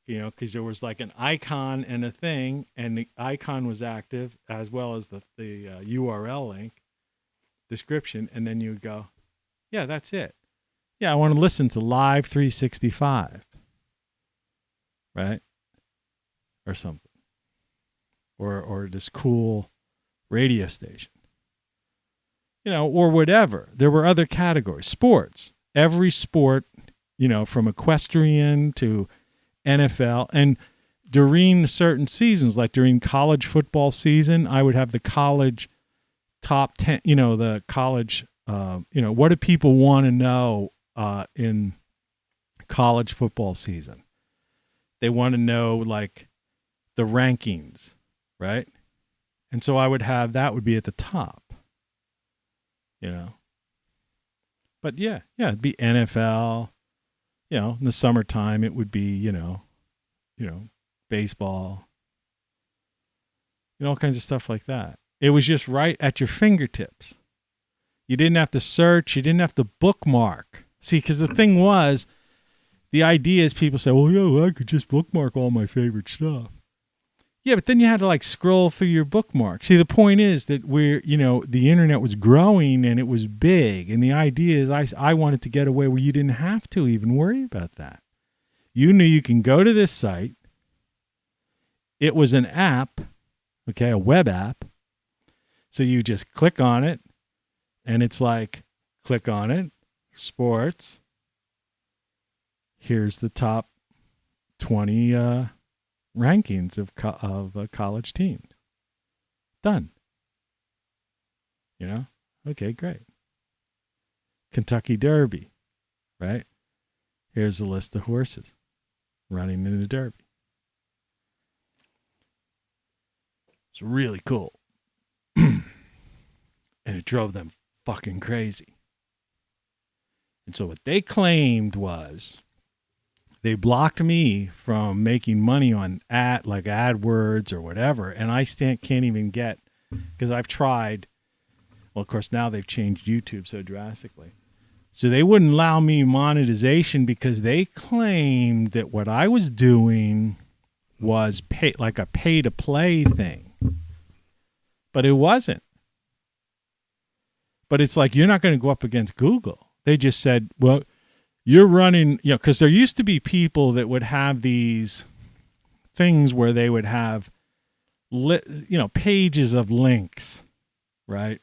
you know, because there was like an icon and a thing, and the icon was active as well as the URL link description. And then you would go, yeah, that's it. Yeah, I want to listen to Live 365, right? Or something. Or this cool radio station. You know, or whatever. There were other categories. Sports. Every sport, you know, from equestrian to NFL. And during certain seasons, like during college football season, I would have the college top 10, you know, the college, you know, what do people want to know in college football season? They want to know, like, the rankings, right? And so I would have, that would be at the top. You know, but yeah, it'd be NFL, you know, in the summertime, it would be, you know, baseball, you know, all kinds of stuff like that. It was just right at your fingertips. You didn't have to search. You didn't have to bookmark. See, because the thing was, the idea is people say, well, yeah, I could just bookmark all my favorite stuff. Yeah, but then you had to like scroll through your bookmarks. See, the point is that the internet was growing and it was big. And the idea is I wanted to get away where you didn't have to even worry about that. You knew you can go to this site. It was an app, okay, a web app. So you just click on it and it's like, click on it, sports. Here's the top 20 rankings of college teams. Done. You know? Okay, great. Kentucky Derby, right? Here's a list of horses running in the Derby. It's really cool. And it drove them fucking crazy. And so what they claimed was they blocked me from making money on AdWords or whatever, and I can't even get, because I've tried. Well, of course, now they've changed YouTube so drastically. So they wouldn't allow me monetization because they claimed that what I was doing was like a pay-to-play thing. But it wasn't. But it's like, you're not going to go up against Google. They just said, well, you're running, you know, because there used to be people that would have these things where they would have, pages of links, right?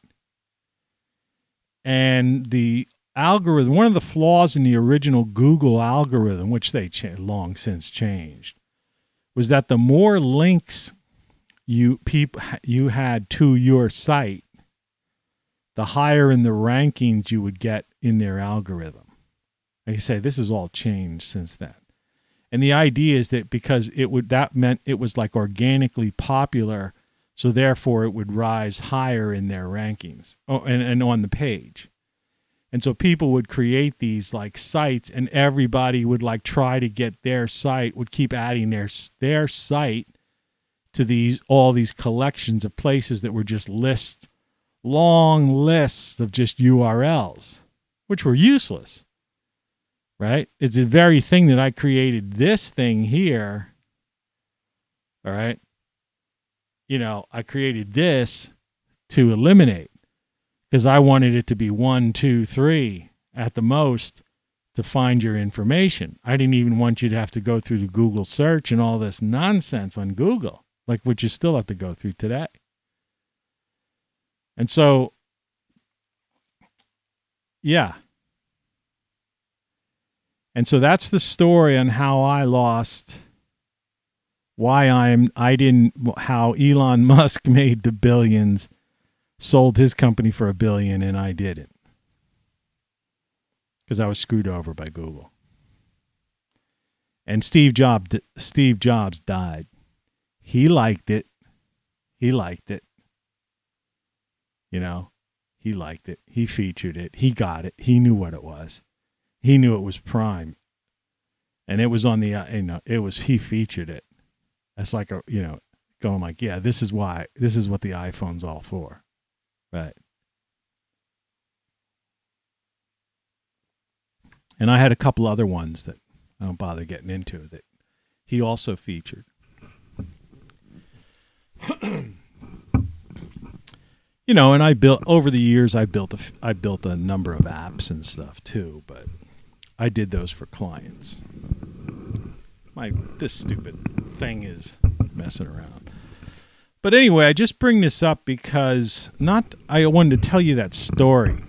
And the algorithm, one of the flaws in the original Google algorithm, which they long since changed, was that the more links you had to your site, the higher in the rankings you would get in their algorithm. Like I say, this has all changed since then. And the idea is that because that meant it was like organically popular, So therefore it would rise higher in their rankings and on the page. And so people would create these like sites, and everybody would like try to get their site, would keep adding their site to all these collections of places that were just long lists of just URLs, which were useless, right? It's the very thing that I created this thing here. All right. I created this to eliminate, because I wanted it to be 1, 2, 3 at the most to find your information. I didn't even want you to have to go through the Google search and all this nonsense on Google, like what you still have to go through today. And so, yeah. And so that's the story on how I lost, how Elon Musk made the billions, sold his company for $1 billion, and I didn't. Because I was screwed over by Google. And Steve Jobs died. He liked it. He liked it. He liked it. He featured it. He got it. He knew what it was. He knew it was prime. And it was on the, he featured it. That's like going like, yeah, this is what the iPhone's all for. Right. And I had a couple other ones that I don't bother getting into that he also featured. And I built over the years. I built a number of apps and stuff too, but I did those for clients. This stupid thing is messing around. But anyway, I just bring this up because I wanted to tell you that story.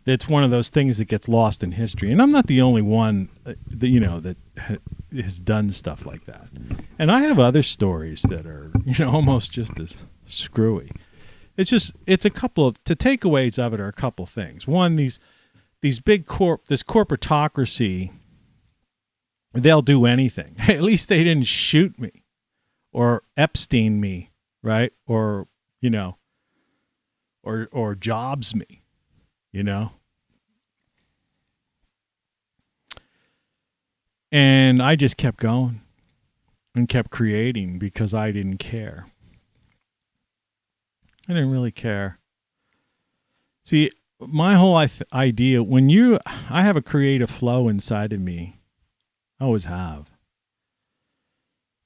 It's one of those things that gets lost in history, and I'm not the only one that has done stuff like that. And I have other stories that are almost just as screwy. It's a couple of the takeaways of it are a couple things. One, these big this corporatocracy, they'll do anything. At least they didn't shoot me or Epstein me, right? Or or Jobs me, And I just kept going and kept creating because I didn't care. I didn't really care. See, my whole idea, I have a creative flow inside of me. I always have.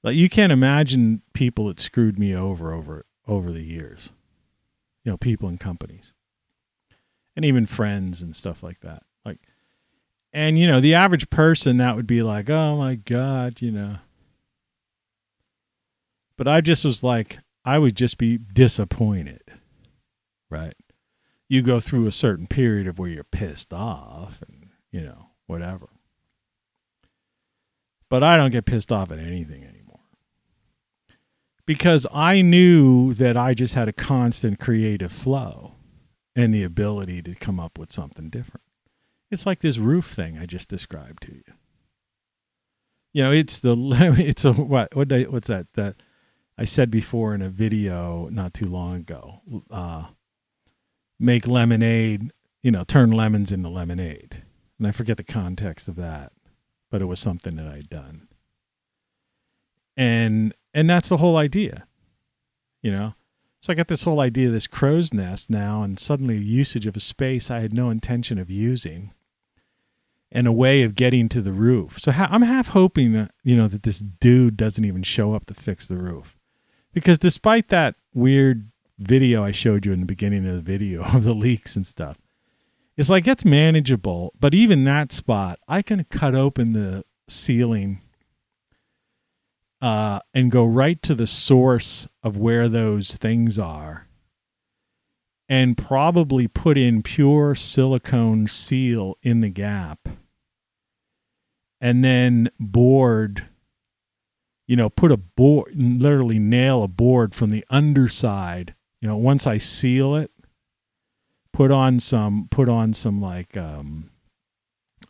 Like, you can't imagine people that screwed me over the years. People and companies. And even friends and stuff like that. And the average person, that would be like, oh my God, But I just was like, I would just be disappointed, right? You go through a certain period of where you're pissed off and, whatever. But I don't get pissed off at anything anymore. Because I knew that I just had a constant creative flow and the ability to come up with something different. It's like this roof thing I just described to you. What's that? That I said before in a video not too long ago. Make lemonade, turn lemons into lemonade. And I forget the context of that, but it was something that I'd done. And that's the whole idea, So I got this whole idea of this crow's nest now, and suddenly usage of a space I had no intention of using, and a way of getting to the roof. So I'm half hoping that, that this dude doesn't even show up to fix the roof. Because despite that weird video I showed you in the beginning of the video of the leaks and stuff, it's like it's manageable. But even that spot, I can cut open the ceiling and go right to the source of where those things are, and probably put in pure silicone seal in the gap, and then board, put a board, literally nail a board from the underside. Once I seal it, put on some like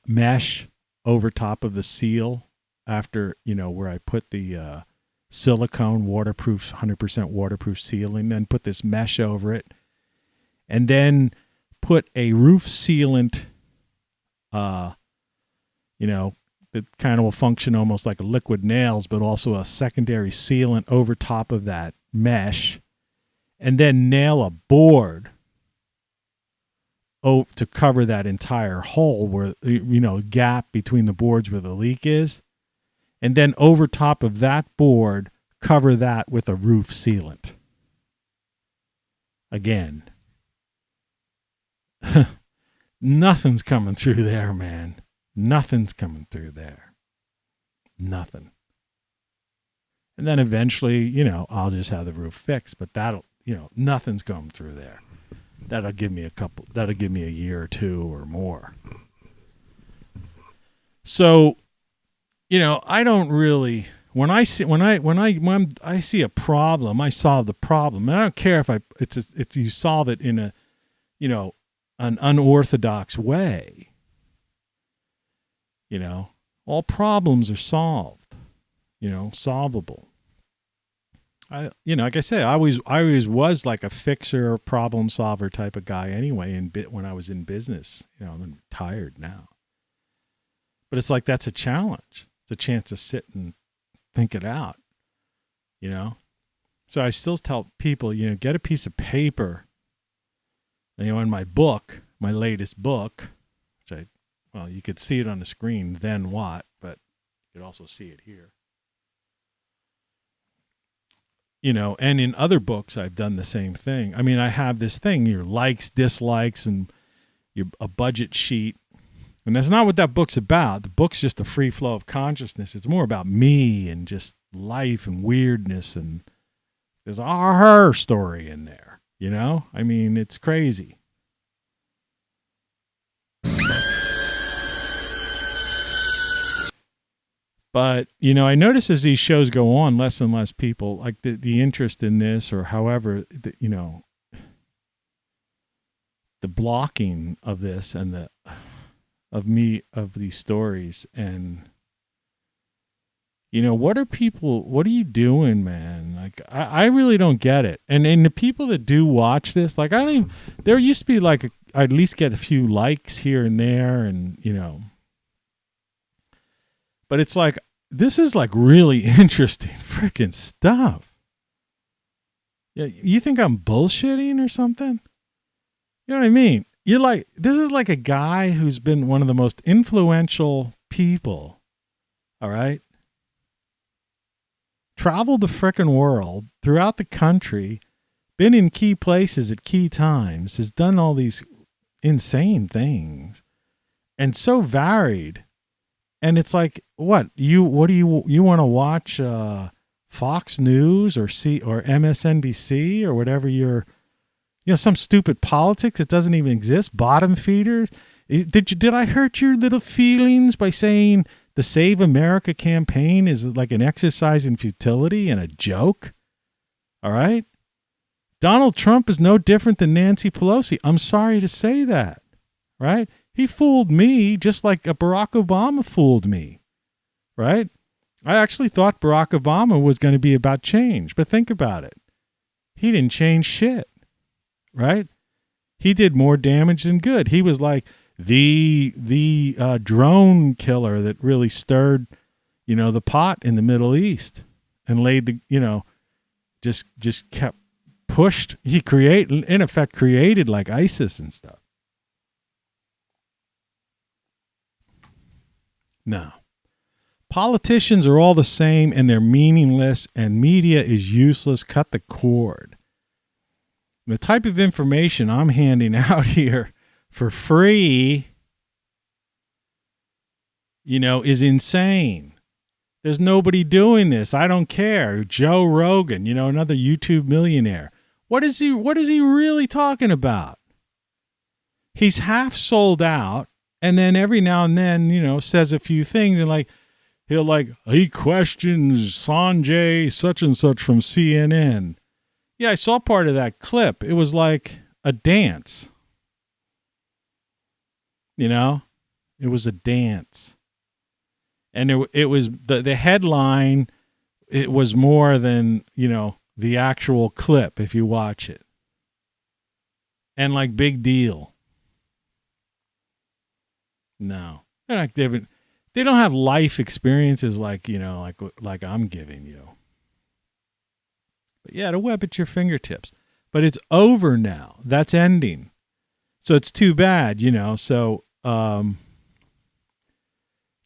mesh over top of the seal after, where I put the silicone waterproof, 100% waterproof ceiling, then put this mesh over it, and then put a roof sealant, that kind of will function almost like a liquid nails, but also a secondary sealant over top of that mesh, and then nail a board to cover that entire hole where, gap between the boards where the leak is. And then over top of that board, cover that with a roof sealant. Again, nothing's coming through there, man. Nothing's coming through there. Nothing. And then eventually, I'll just have the roof fixed, but nothing's going through there. That'll give me a year or two or more. So, I don't really, when I see a problem, I solve the problem. And I don't care if you solve it in an unorthodox way. All problems are solved, solvable. Like I say, I always was like a fixer, problem solver type of guy anyway. When I was in business, I'm retired now, but it's like, that's a challenge. It's a chance to sit and think it out, So I still tell people, get a piece of paper, in my book, my latest book, which you could see it on the screen, Then What, but you could also see it here. And in other books, I've done the same thing. I mean, I have this thing, your likes, dislikes, and a budget sheet. And that's not what that book's about. The book's just a free flow of consciousness. It's more about me and just life and weirdness. And there's a horror story in there, I mean, it's crazy. But, I notice as these shows go on, less and less people, like the interest in this, or however, the blocking of this and of these stories. And, what are you doing, man? Like, I really don't get it. And the people that do watch this, like, there used to be like, I'd at least get a few likes here and there, and, but it's like, this is like really interesting freaking stuff. Yeah, you think I'm bullshitting or something? You know what I mean? You're like, this is like a guy who's been one of the most influential people. All right. Traveled the frickin' world, throughout the country, been in key places at key times, has done all these insane things, and so varied. And it's like, what do you want to watch Fox News or MSNBC or whatever some stupid politics that doesn't even exist, bottom feeders? Did I hurt your little feelings by saying the Save America campaign is like an exercise in futility and a joke? All right. Donald Trump is no different than Nancy Pelosi. I'm sorry to say that. Right? He fooled me just like Barack Obama fooled me, right? I actually thought Barack Obama was going to be about change, but think about it. He didn't change shit, right? He did more damage than good. He was like the drone killer that really stirred, the pot in the Middle East and laid the, just kept pushed. He in effect created like ISIS and stuff. No. Politicians are all the same and they're meaningless, and media is useless. Cut the cord. The type of information I'm handing out here for free, is insane. There's nobody doing this. I don't care. Joe Rogan, another YouTube millionaire. What is he really talking about? He's half sold out. And then every now and then, says a few things, and he questions Sanjay such and such from CNN. Yeah, I saw part of that clip. It was like a dance. It was a dance. And it was the headline it was more than, the actual clip if you watch it. And like, big deal. No. They're not giving, they don't have life experiences like, like I'm giving you. But yeah, the web at your fingertips. But it's over now. That's ending. So it's too bad, so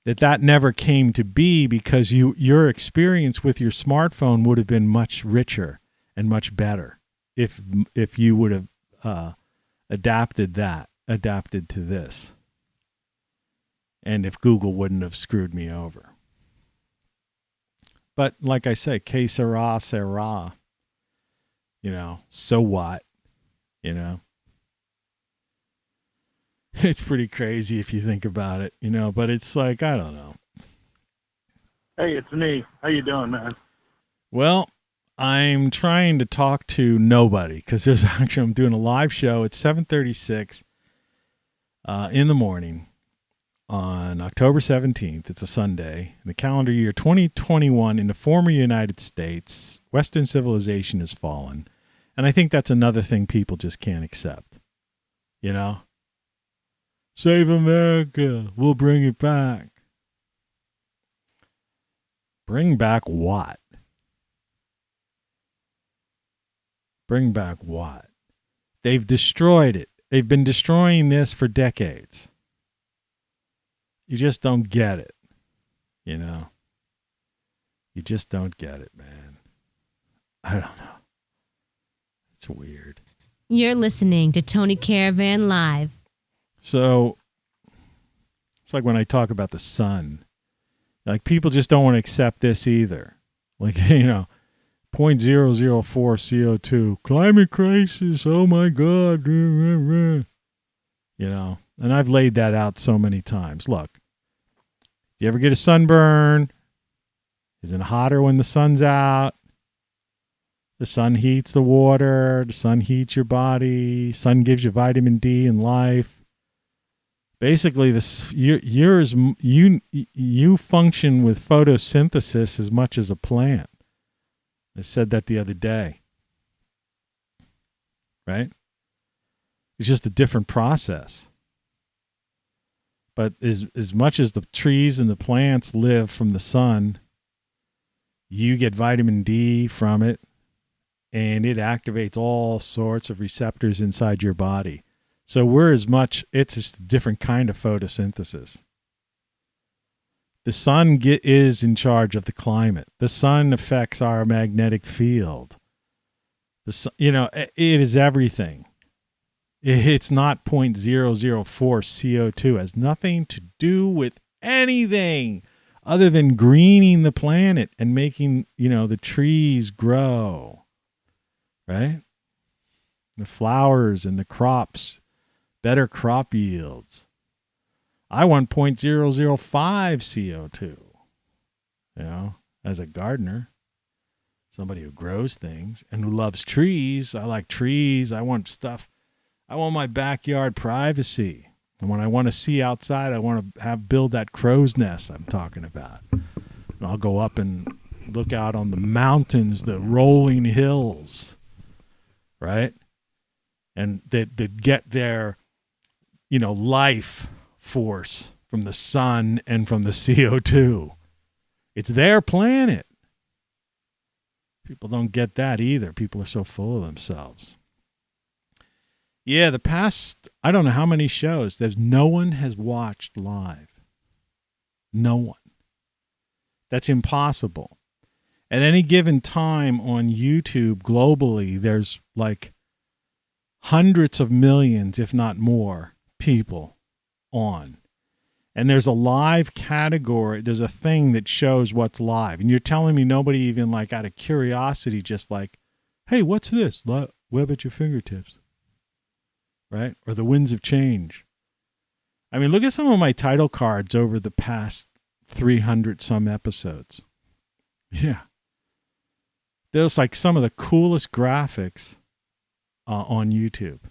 that never came to be, because your experience with your smartphone would have been much richer and much better if you would have adapted to this. And if Google wouldn't have screwed me over. But like I say, que sera, sera. So what? It's pretty crazy if you think about it, but it's like, I don't know. Hey, it's me. How you doing, man? Well, I'm trying to talk to nobody, because I'm doing a live show at 7:36 in the morning on October 17th. It's a Sunday. In the calendar year 2021, in the former United States, Western civilization has fallen. And I think that's another thing people just can't accept. Save America. We'll bring it back. Bring back what? Bring back what? They've destroyed it. They've been destroying this for decades. You just don't get it. You just don't get it, man. I don't know. It's weird. You're listening to Tony Caravan Live. So it's like when I talk about the sun, like, people just don't want to accept this either. Like, 0.004 CO2, climate crisis. Oh my God. And I've laid that out so many times. Look, you ever get a sunburn? Is it hotter when the sun's out? The sun heats the water. The sun heats your body. Sun gives you vitamin D and life. Basically, you function with photosynthesis as much as a plant. I said that the other day. Right? It's just a different process. But as much as the trees and the plants live from the sun, you get vitamin D from it, and it activates all sorts of receptors inside your body. So it's just a different kind of photosynthesis. The sun is in charge of the climate. The sun affects our magnetic field. It is everything. It's not 0.004 CO2. It has nothing to do with anything other than greening the planet and making, the trees grow. Right? The flowers and the crops. Better crop yields. I want 0.005 CO2, as a gardener, somebody who grows things and who loves trees. I like trees. I want stuff. I want my backyard privacy. And when I want to see outside, I want to build that crow's nest I'm talking about. And I'll go up and look out on the mountains, the rolling hills, right? And that get their life force from the sun and from the CO2. It's their planet. People don't get that either. People are so full of themselves. Yeah, the past, I don't know how many shows, no one has watched live. No one. That's impossible. At any given time on YouTube globally, there's like hundreds of millions, if not more, people on. And there's a live category. There's a thing that shows what's live. And you're telling me nobody even, like, out of curiosity, just like, hey, what's this? Web at your fingertips. Right? Or the winds of change. I mean, look at some of my title cards over the past 300 some episodes. Yeah. There's like some of the coolest graphics on YouTube.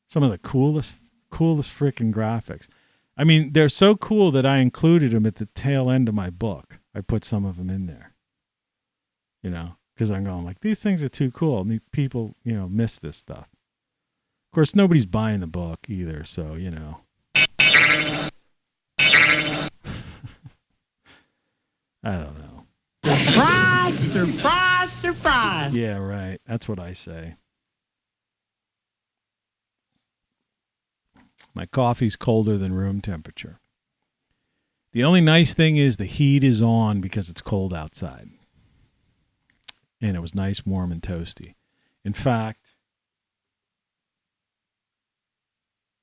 Some of the coolest freaking graphics. I mean, they're so cool that I included them at the tail end of my book. I put some of them in there. you know, because I'm going like, these things are too cool. And people, you know, miss this stuff. Of course, nobody's buying the book either, so, you know. I don't know. Surprise, surprise, surprise. Yeah, right. That's what I say. My coffee's colder than room temperature. The only nice thing is the heat is on because it's cold outside. And it was nice, warm, and toasty. In fact,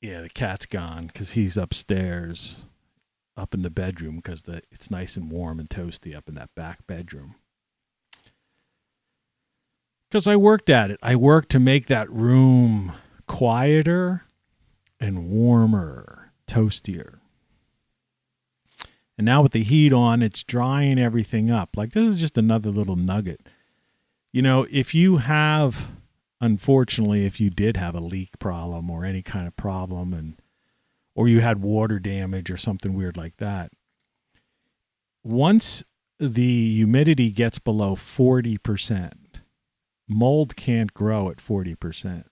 yeah, the cat's gone because he's upstairs, up in the bedroom, because it's nice and warm and toasty up in that back bedroom. Because I worked at it. I worked to make that room quieter and warmer, toastier. And now with the heat on, it's drying everything up. Like, this is just another little nugget. You know, if you have, unfortunately, if you did have a leak problem or any kind of problem, or you had water damage or something weird like that, once the humidity gets below 40%, mold can't grow at 40%.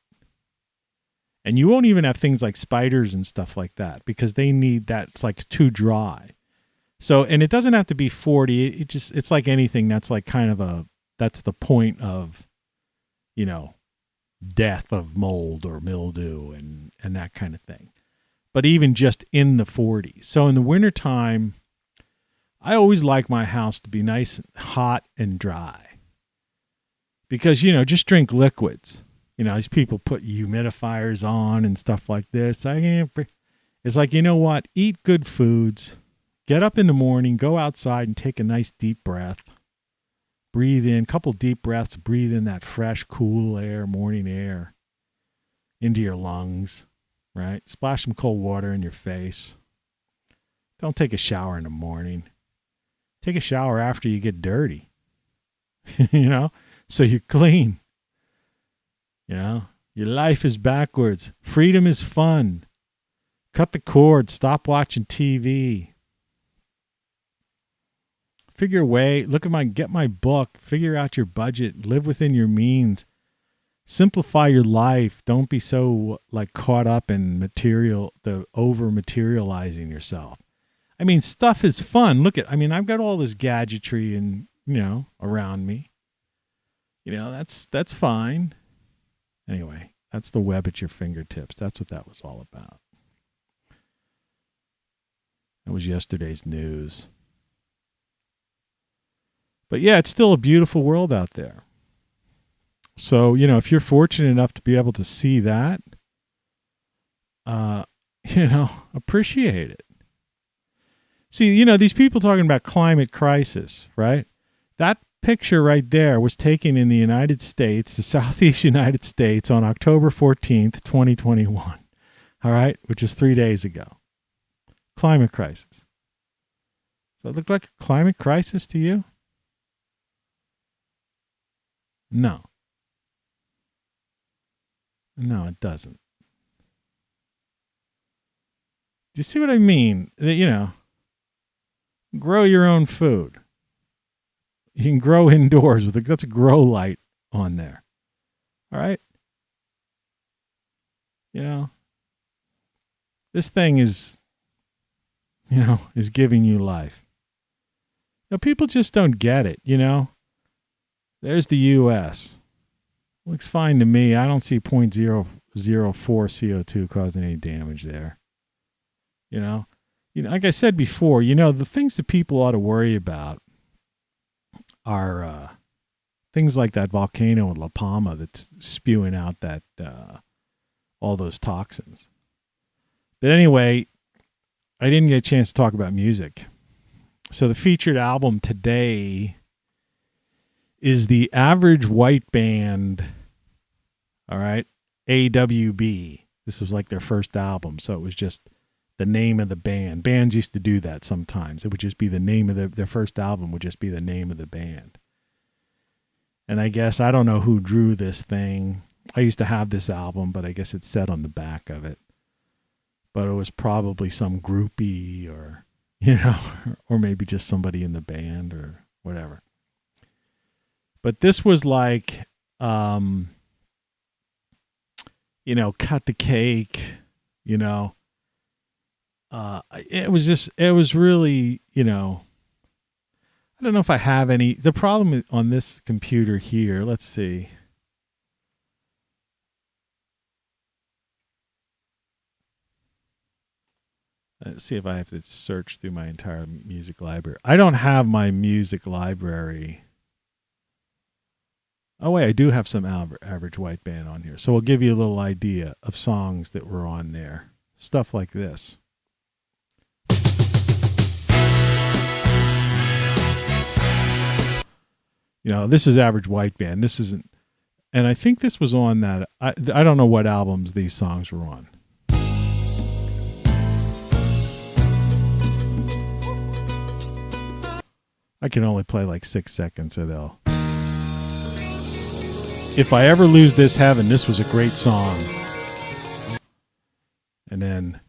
And you won't even have things like spiders and stuff like that because they need that. It's like too dry. So, and it doesn't have to be 40. It's like anything that's like kind of that's the point of, you know, death of mold or mildew and that kind of thing. But even just in the 40s. So in the wintertime, I always like my house to be nice, hot, and dry. Because, you know, just drink liquids. You know, these people put humidifiers on and stuff like this. It's like, you know what? Eat good foods. Get up in the morning, go outside and take a nice deep breath. Breathe in, a couple deep breaths. Breathe in that fresh, cool air, morning air into your lungs, right? Splash some cold water in your face. Don't take a shower in the morning. Take a shower after you get dirty, you know, so you're clean. You know, your life is backwards. Freedom is fun. Cut the cord. Stop watching TV. Figure a way. Get my book. Figure out your budget. Live within your means. Simplify your life. Don't be so like caught up in over materializing yourself. I mean, stuff is fun. I've got all this gadgetry and, you know, around me. You know, that's fine. Anyway, that's the web at your fingertips. That's what that was all about. That was yesterday's news. But yeah, it's still a beautiful world out there. So, you know, if you're fortunate enough to be able to see that, you know, appreciate it. See, you know, these people talking about climate crisis, right? That picture right there was taken in the United States, the Southeast United States, on October 14th, 2021. All right, which is 3 days ago. Climate crisis. Does that look like a climate crisis to you? No. No, it doesn't. Do you see what I mean? You know, grow your own food. You can grow indoors that's a grow light on there. All right? You know, this thing is giving you life. Now, people just don't get it, you know? There's the U.S. Looks fine to me. I don't see 0.004 CO2 causing any damage there. You know, like I said before, you know, the things that people ought to worry about are things like that volcano in La Palma that's spewing out that all those toxins. But anyway, I didn't get a chance to talk about music. So the featured album today is the Average White Band, all right, AWB. This was like their first album, so it was just the name of the band. Bands used to do that sometimes. It would just be the name of their first album would just be the name of the band. And I guess, I don't know who drew this thing. I used to have this album, but I guess it said on the back of it. But it was probably some groupie or, you know, or maybe just somebody in the band or whatever. But this was like, cut the cake, it was really, I don't know if I have any. The problem on this computer here, let's see. Let's see if I have to search through my entire music library. I don't have my music library. Oh, wait, I do have some Average White Band on here. So we'll give you a little idea of songs that were on there. Stuff like this. This is Average White Band. This isn't, and I think this was on that. I don't know what albums these songs were on. I can only play like 6 seconds, so they'll. If I Ever Lose This Heaven, this was a great song. And then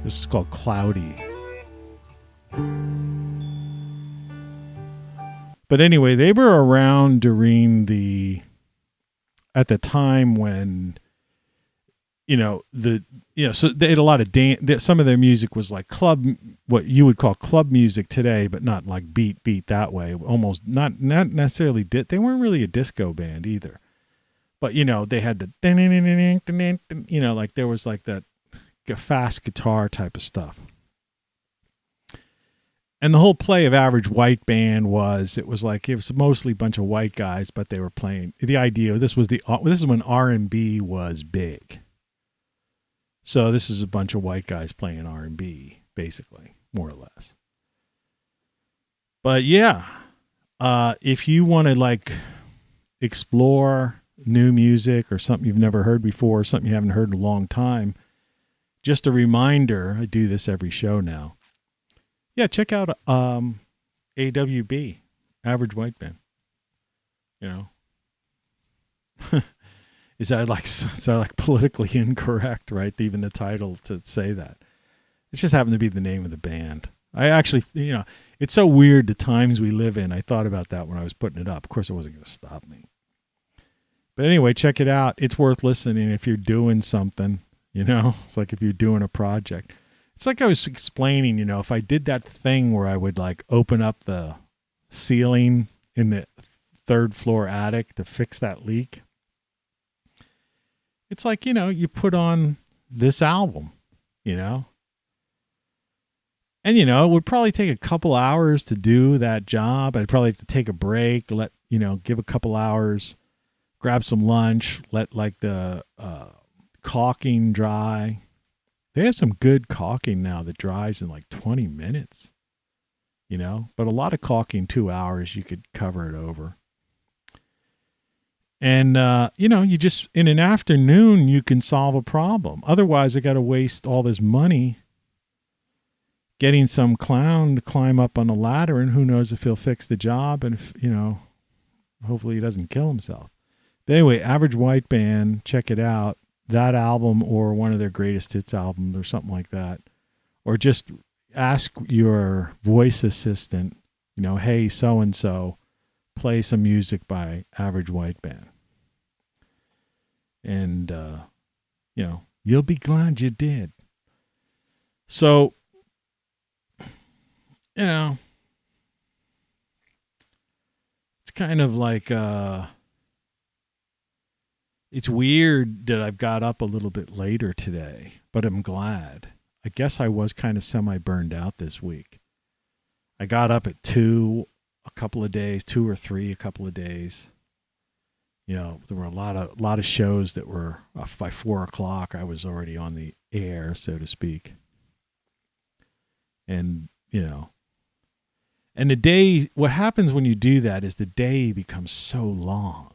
this is called Cloudy. But anyway, they were around during at the time when, so they had a lot of dance. Some of their music was like club, what you would call club music today, but not like beat that way. Almost not necessarily. They weren't really a disco band either. But, they had the, like there was like that fast guitar type of stuff. And the whole play of Average White Band it was mostly a bunch of white guys, but they were playing. The idea, this is when R&B was big. So this is a bunch of white guys playing R&B, basically, more or less. But yeah, if you want to like explore new music or something you've never heard before, something you haven't heard in a long time, just a reminder, I do this every show now. Yeah, check out AWB, Average White Band. Is that like politically incorrect, right? Even the title to say that. It just happened to be the name of the band. I actually, it's so weird the times we live in. I thought about that when I was putting it up. Of course, it wasn't going to stop me. But anyway, check it out. It's worth listening if you're doing something, It's like if you're doing a project. It's like I was explaining, if I did that thing where I would like open up the ceiling in the 3rd floor attic to fix that leak. It's like, you put on this album, And, it would probably take a couple hours to do that job. I'd probably have to take a break, give a couple hours, grab some lunch, let like the caulking dry. They have some good caulking now that dries in like 20 minutes, but a lot of caulking, 2 hours, you could cover it over. And, you just, in an afternoon, you can solve a problem. Otherwise, I got to waste all this money getting some clown to climb up on a ladder, and who knows if he'll fix the job and if, hopefully he doesn't kill himself. But anyway, Average White Band, check it out. That album or one of their greatest hits albums or something like that. Or just ask your voice assistant, hey, so-and-so, play some music by Average White Band. And, you'll be glad you did. So, it's kind of like, it's weird that I've got up a little bit later today, but I'm glad. I guess I was kind of semi-burned out this week. I got up at 2 a couple of days, 2 or 3 a couple of days. There were a lot of shows that were by 4 o'clock. I was already on the air, so to speak. And, and the day, what happens when you do that is the day becomes so long.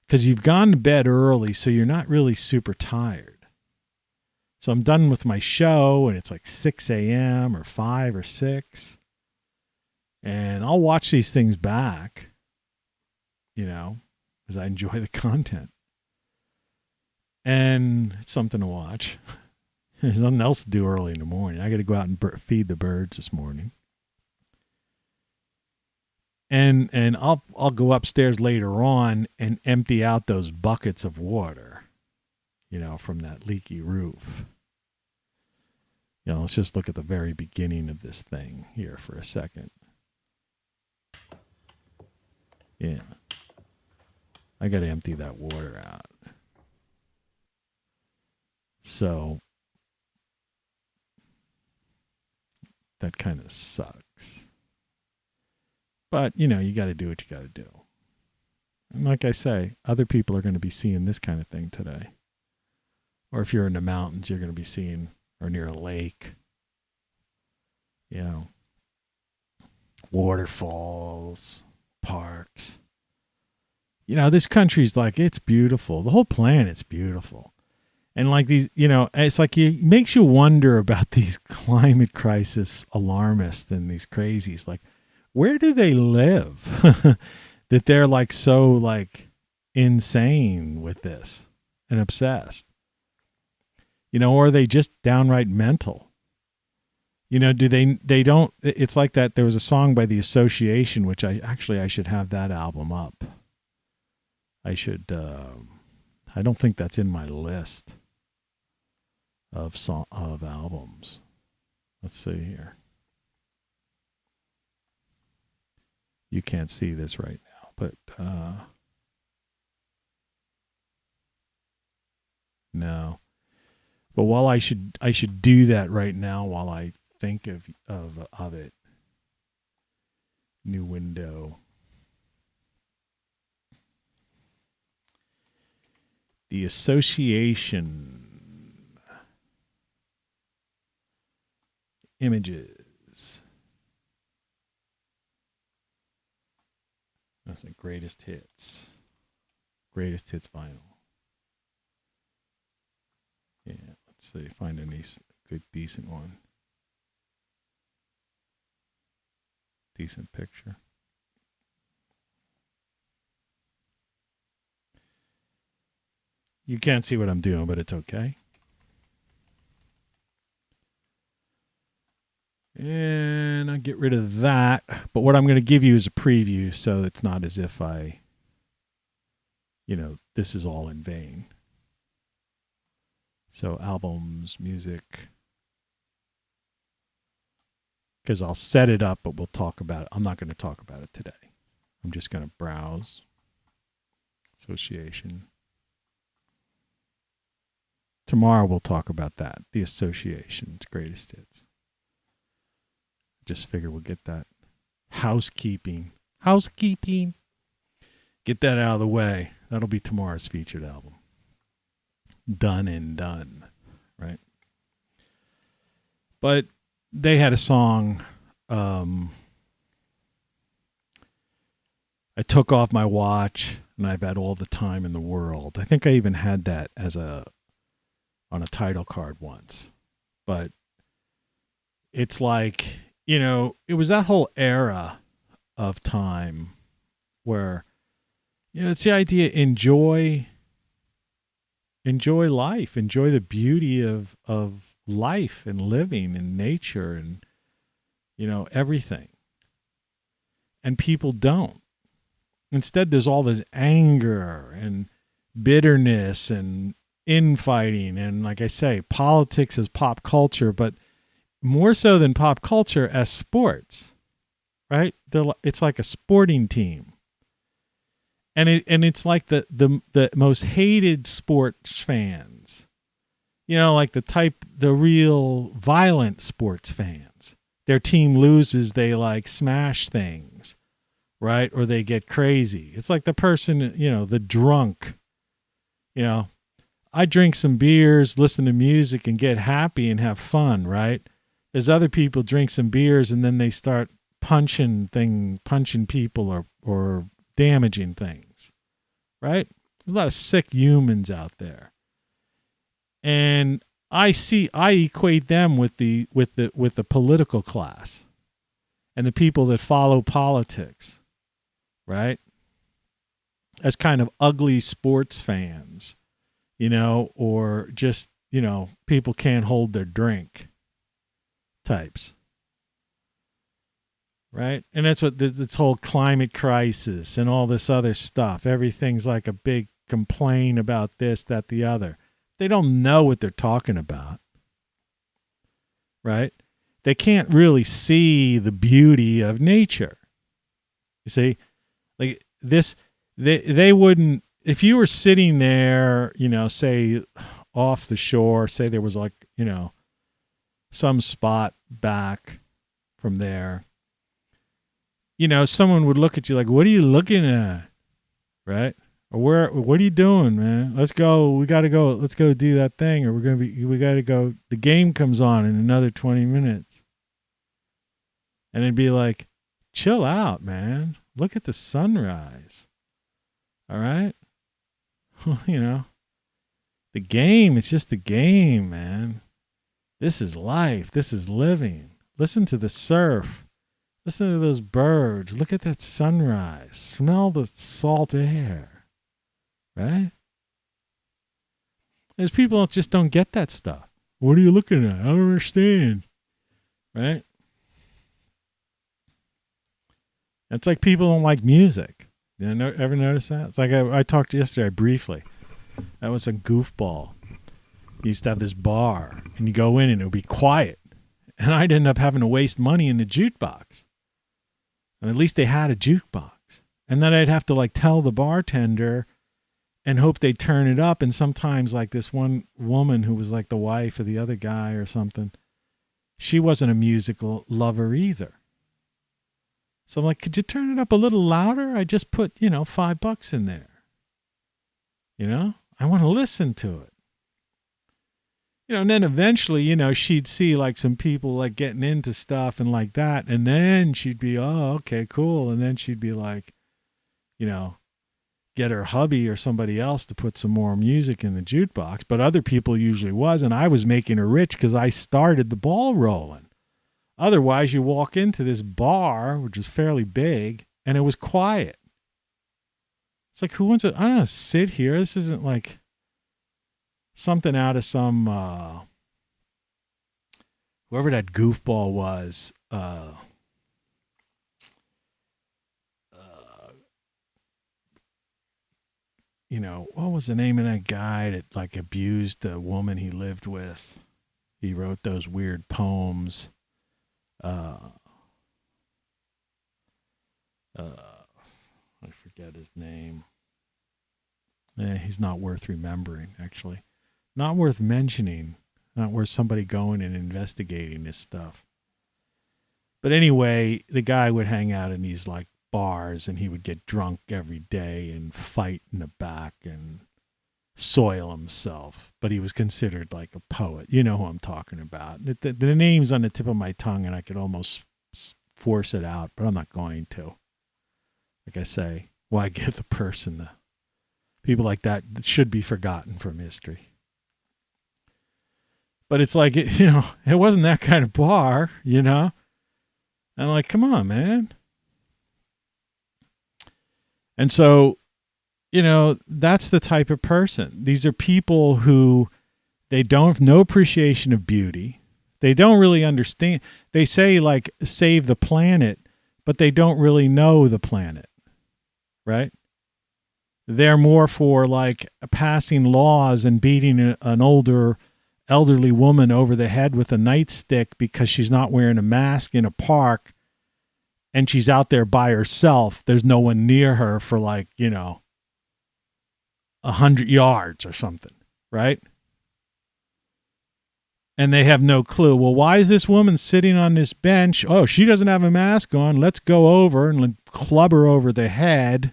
Because you've gone to bed early, so you're not really super tired. So I'm done with my show, and it's like 6 a.m. or 5 or 6. And I'll watch these things back, because I enjoy the content. And it's something to watch. There's nothing else to do early in the morning. I got to go out and feed the birds this morning. And I'll go upstairs later on and empty out those buckets of water, from that leaky roof. Let's just look at the very beginning of this thing here for a second. Yeah. I got to empty that water out. So that kind of sucks. But, you got to do what you got to do. And like I say, other people are going to be seeing this kind of thing today. Or if you're in the mountains, you're going to be seeing, or near a lake, waterfalls, parks. This country's like, it's beautiful. The whole planet's beautiful. And like these, it's like it makes you wonder about these climate crisis alarmists and these crazies. Like, where do they live that they're like so like insane with this and obsessed? Or are they just downright mental? Do they don't, it's like that. There was a song by The Association, which I should have that album up. I don't think that's in my list of albums. Let's see here. You can't see this right now, but no. But while I should do that right now while I think of it. New window. The Association. Images. That's the greatest hits. Greatest hits vinyl. Yeah, let's see. Find a nice, good, decent one. Decent picture. You can't see what I'm doing, but it's okay. And I'll get rid of that. But what I'm going to give you is a preview, so it's not as if this is all in vain. So albums, music. Because I'll set it up, but we'll talk about it. I'm not going to talk about it today. I'm just going to browse. Association. Tomorrow we'll talk about that. The Association's greatest hits. Just figure we'll get that housekeeping. Get that out of the way. That'll be tomorrow's featured album. Done and done, right? But they had a song. I took off my watch and I've had all the time in the world. I think I even had that on a title card once. But it's like, it was that whole era of time where, it's the idea, enjoy life, enjoy the beauty of life and living and nature and, everything. And people don't. Instead, there's all this anger and bitterness and infighting. And like I say, politics is pop culture, but more so than pop culture as sports, right? It's like a sporting team. And it's like the most hated sports fans, like the real violent sports fans. Their team loses, they like smash things, right? Or they get crazy. It's like the person, the drunk, I drink some beers, listen to music and get happy and have fun, right? There's other people drink some beers and then they start punching people or damaging things, right? There's a lot of sick humans out there. And I equate them with the political class and the people that follow politics, right? As kind of ugly sports fans, or just, people can't hold their drink types. right? And that's what this whole climate crisis and all this other stuff. Everything's like a big complaint about this, that, the other. They don't know what they're talking about, right? They can't really see the beauty of nature. You see, like this, they wouldn't, if you were sitting there, you know, say off the shore, say there was like, you know, some spot back from there, you know, someone would look at you like, what are you looking at? Right? Or what are you doing, man? Let's go. We got to go. Let's go do that thing, or we got to go. The game comes on in another 20 minutes. And it'd be like, chill out, man. Look at the sunrise. All right? You know, the game, it's just the game, man. This is life. This is living. Listen to the surf. Listen to those birds. Look at that sunrise. Smell the salt air. Right? There's people that just don't get that stuff. What are you looking at? I don't understand. Right? It's like people don't like music. You know, ever notice that? It's like I talked yesterday briefly. That was a goofball. He used to have this bar, and you go in and it would be quiet. And I'd end up having to waste money in the jukebox. And at least they had a jukebox. And then I'd have to like tell the bartender and hope they'd turn it up. And sometimes like this one woman who was like the wife of the other guy or something, she wasn't a musical lover either. So I'm like, could you turn it up a little louder? I just put, you know, $5 in there. You know, I want to listen to it. You know, and then eventually, you know, she'd see like some people like getting into stuff and like that. And then she'd be, oh, okay, cool. And then she'd be like, you know, get her hubby or somebody else to put some more music in the jukebox. But other people usually was. And I was making her rich because I started the ball rolling. Otherwise, you walk into this bar, which is fairly big, and it was quiet. It's like, who wants to, I don't know, sit here? This isn't like something out of some, whoever that goofball was, you know, what was the name of that guy that like abused the woman he lived with? He wrote those weird poems. I forget his name. He's not worth remembering, actually. Not worth mentioning. Not worth somebody going and investigating this stuff. But anyway, the guy would hang out in these like bars and he would get drunk every day and fight in the back and soil himself. But he was considered like a poet. You know who I'm talking about. The name's on the tip of my tongue and I could almost force it out, but I'm not going to. Like I say, why give the person the... People like that should be forgotten from history. But it's like, you know, it wasn't that kind of bar, you know? And I'm like, come on, man. And so, you know, that's the type of person. These are people who they don't have no appreciation of beauty. They don't really understand. They say like save the planet, but they don't really know the planet, right? They're more for like passing laws and beating an older elderly woman over the head with a nightstick because she's not wearing a mask in a park and she's out there by herself. There's no one near her for like, you know, 100 yards or something, right? And they have no clue. Well, why is this woman sitting on this bench? Oh, she doesn't have a mask on. Let's go over and club her over the head.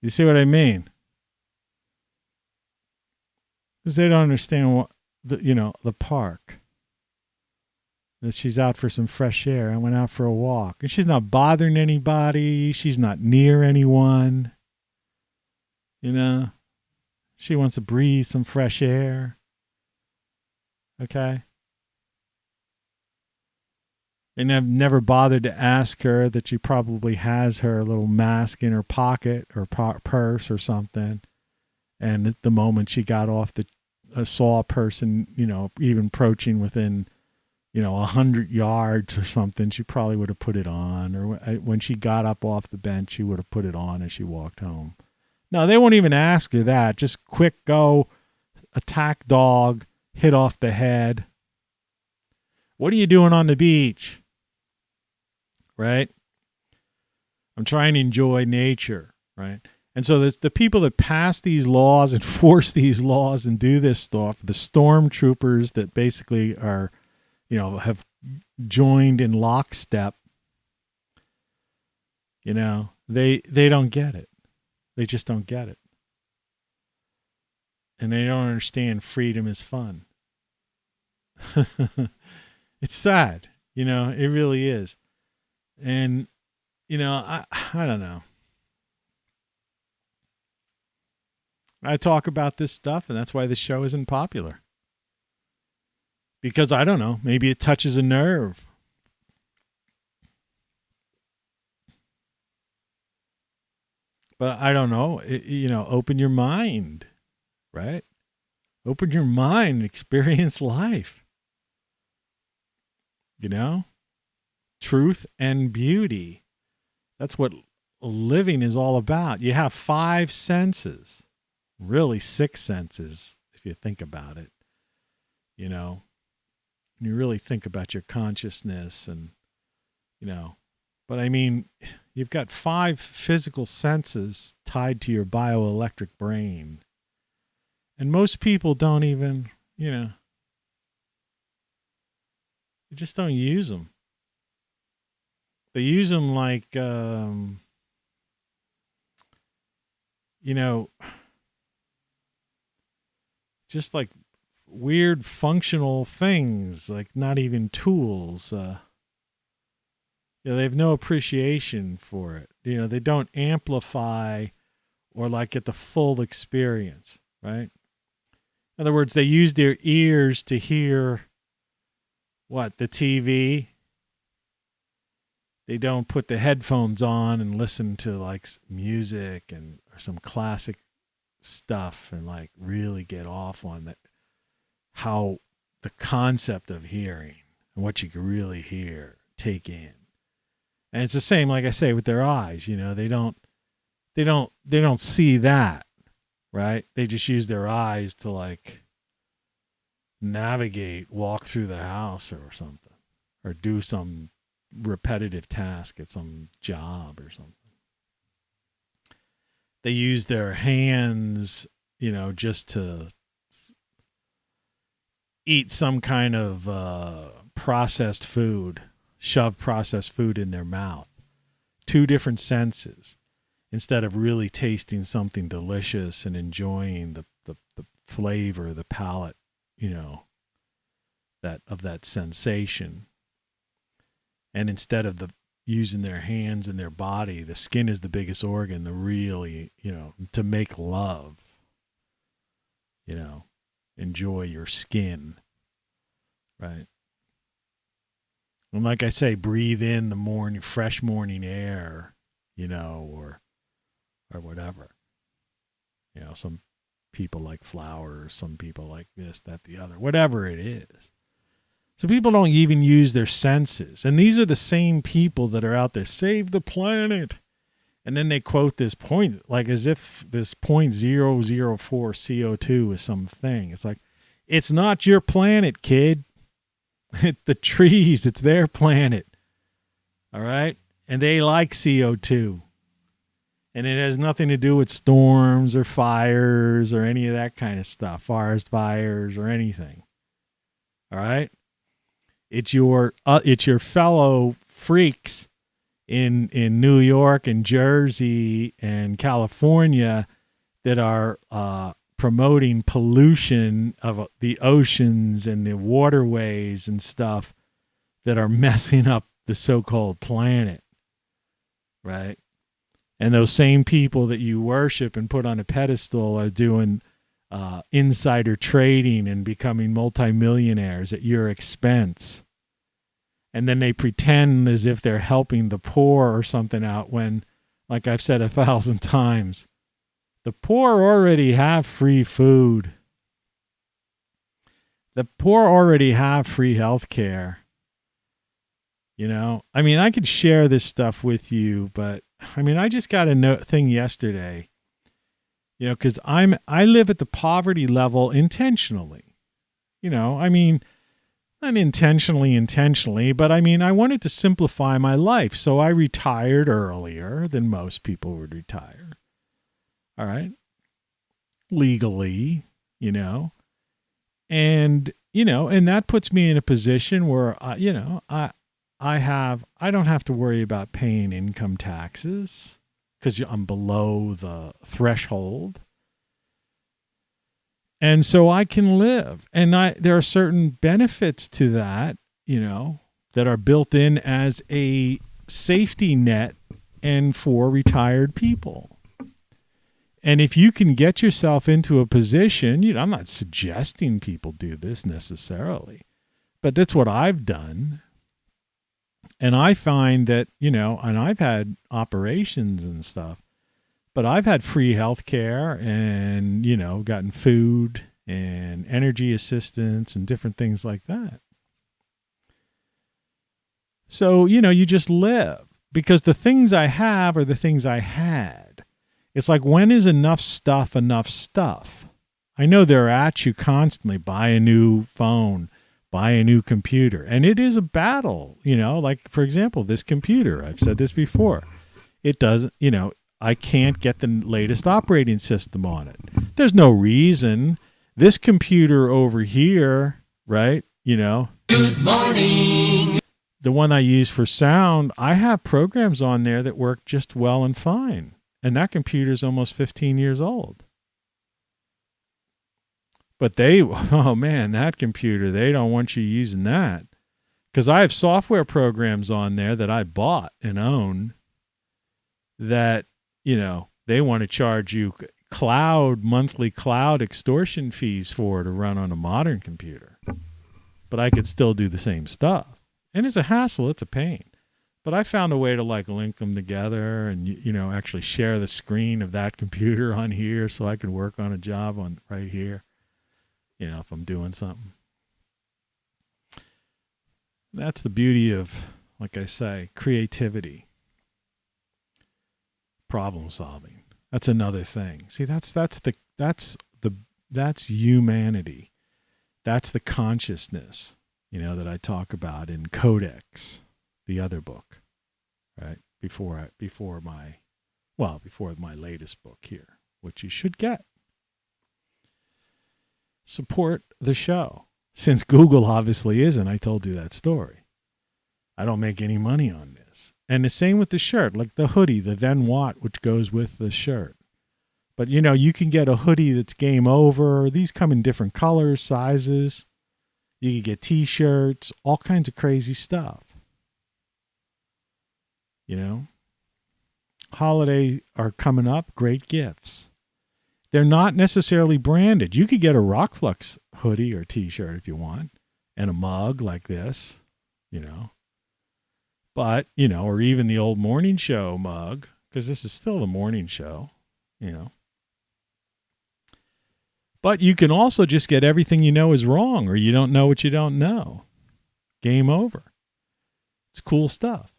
You see what I mean? Because they don't understand what the park. That she's out for some fresh air. I went out for a walk. And she's not bothering anybody. She's not near anyone. You know? She wants to breathe some fresh air. Okay? And I've never bothered to ask her that she probably has her little mask in her pocket or purse or something. And at the moment she got off saw a person, you know, even approaching within, 100 yards or something, she probably would have put it on. Or when she got up off the bench, she would have put it on as she walked home. No, they won't even ask her that. Just quick go, attack dog, hit off the head. What are you doing on the beach? Right? I'm trying to enjoy nature, right? And so the people that pass these laws and force these laws and do this stuff, the stormtroopers that basically are, have joined in lockstep, they don't get it. They just don't get it. And they don't understand freedom is fun. It's sad, it really is. And, I don't know. I talk about this stuff, and that's why this show isn't popular. Because I don't know, maybe it touches a nerve. But I don't know, open your mind, right? Open your mind and experience life. Truth and beauty. That's what living is all about. You have 5 senses. Really 6 senses, if you think about it. You really think about your consciousness and, but I mean, you've got 5 physical senses tied to your bioelectric brain. And most people don't even, they just don't use them. They use them like, just like weird functional things, like not even tools. They have no appreciation for it. They don't amplify or like get the full experience, right? In other words, they use their ears to hear the TV. They don't put the headphones on and listen to like music and or some classic stuff and like really get off on that, how the concept of hearing and what you can really hear, take in. And it's the same, like I say, with their eyes. They don't see that, right? They just use their eyes to like navigate, walk through the house or something, or do some repetitive task at some job or something. They use their hands, just to eat some kind of processed food, shove processed food in their mouth. 2 different senses, instead of really tasting something delicious and enjoying the flavor, the palate, that sensation. And instead of using their hands and their body, the skin is the biggest organ, the really, to make love, enjoy your skin, right? And like I say, breathe in the fresh morning air, or whatever. Some people like flowers, some people like this, that, the other, whatever it is. So people don't even use their senses. And these are the same people that are out there, save the planet. And then they quote this point, like as if this 0.004 CO2 is something. It's like, it's not your planet, kid. The trees, it's their planet. All right? And they like CO2. And it has nothing to do with storms or fires or any of that kind of stuff, forest fires or anything. All right? It's your fellow freaks in New York and Jersey and California that are promoting pollution of the oceans and the waterways and stuff that are messing up the so-called planet, right? And those same people that you worship and put on a pedestal are doing insider trading and becoming multimillionaires at your expense. And then they pretend as if they're helping the poor or something out when, like I've said 1,000 times, the poor already have free food. The poor already have free health care. I mean, I could share this stuff with you, but I mean, I just got a thing yesterday, because I live at the poverty level intentionally, I mean, not intentionally, but I mean, I wanted to simplify my life. So I retired earlier than most people would retire. All right. Legally, and, and that puts me in a position where, I don't have to worry about paying income taxes because I'm below the threshold. And so I can live. And there are certain benefits to that, that are built in as a safety net and for retired people. And if you can get yourself into a position, I'm not suggesting people do this necessarily, but that's what I've done. And I find that, and I've had operations and stuff, but I've had free health care and, gotten food and energy assistance and different things like that. So, you just live because the things I have are the things I had. It's like, when is enough stuff enough stuff? I know they're at you constantly. Buy a new phone. Buy a new computer. And it is a battle, like, for example, this computer. I've said this before. It doesn't, I can't get the latest operating system on it. There's no reason. This computer over here, right? Good morning. The one I use for sound, I have programs on there that work just well and fine. And that computer's almost 15 years old. But that computer, they don't want you using that. Because I have software programs on there that I bought and own that, they want to charge you monthly cloud extortion fees for to run on a modern computer. But I could still do the same stuff. And it's a hassle, it's a pain. But I found a way to link them together and, actually share the screen of that computer on here so I can work on a job on right here. If I'm doing something. That's the beauty of, like I say, creativity. Problem solving. That's another thing. See, that's humanity. That's the consciousness, that I talk about in Codex, the other book, right? Before my latest book here, which you should get. Support the show. Since Google obviously isn't, I told you that story. I don't make any money on this. And the same with the shirt, like the hoodie, the Then What, which goes with the shirt. But, you can get a hoodie that's game over. These come in different colors, sizes. You can get T-shirts, all kinds of crazy stuff. Holiday are coming up, great gifts. They're not necessarily branded. You could get a ROCKFLUX hoodie or T-shirt if you want, and a mug like this, But, or even the old morning show mug, because this is still the morning show, But you can also just get everything is wrong, or you don't know what you don't know. Game over. It's cool stuff,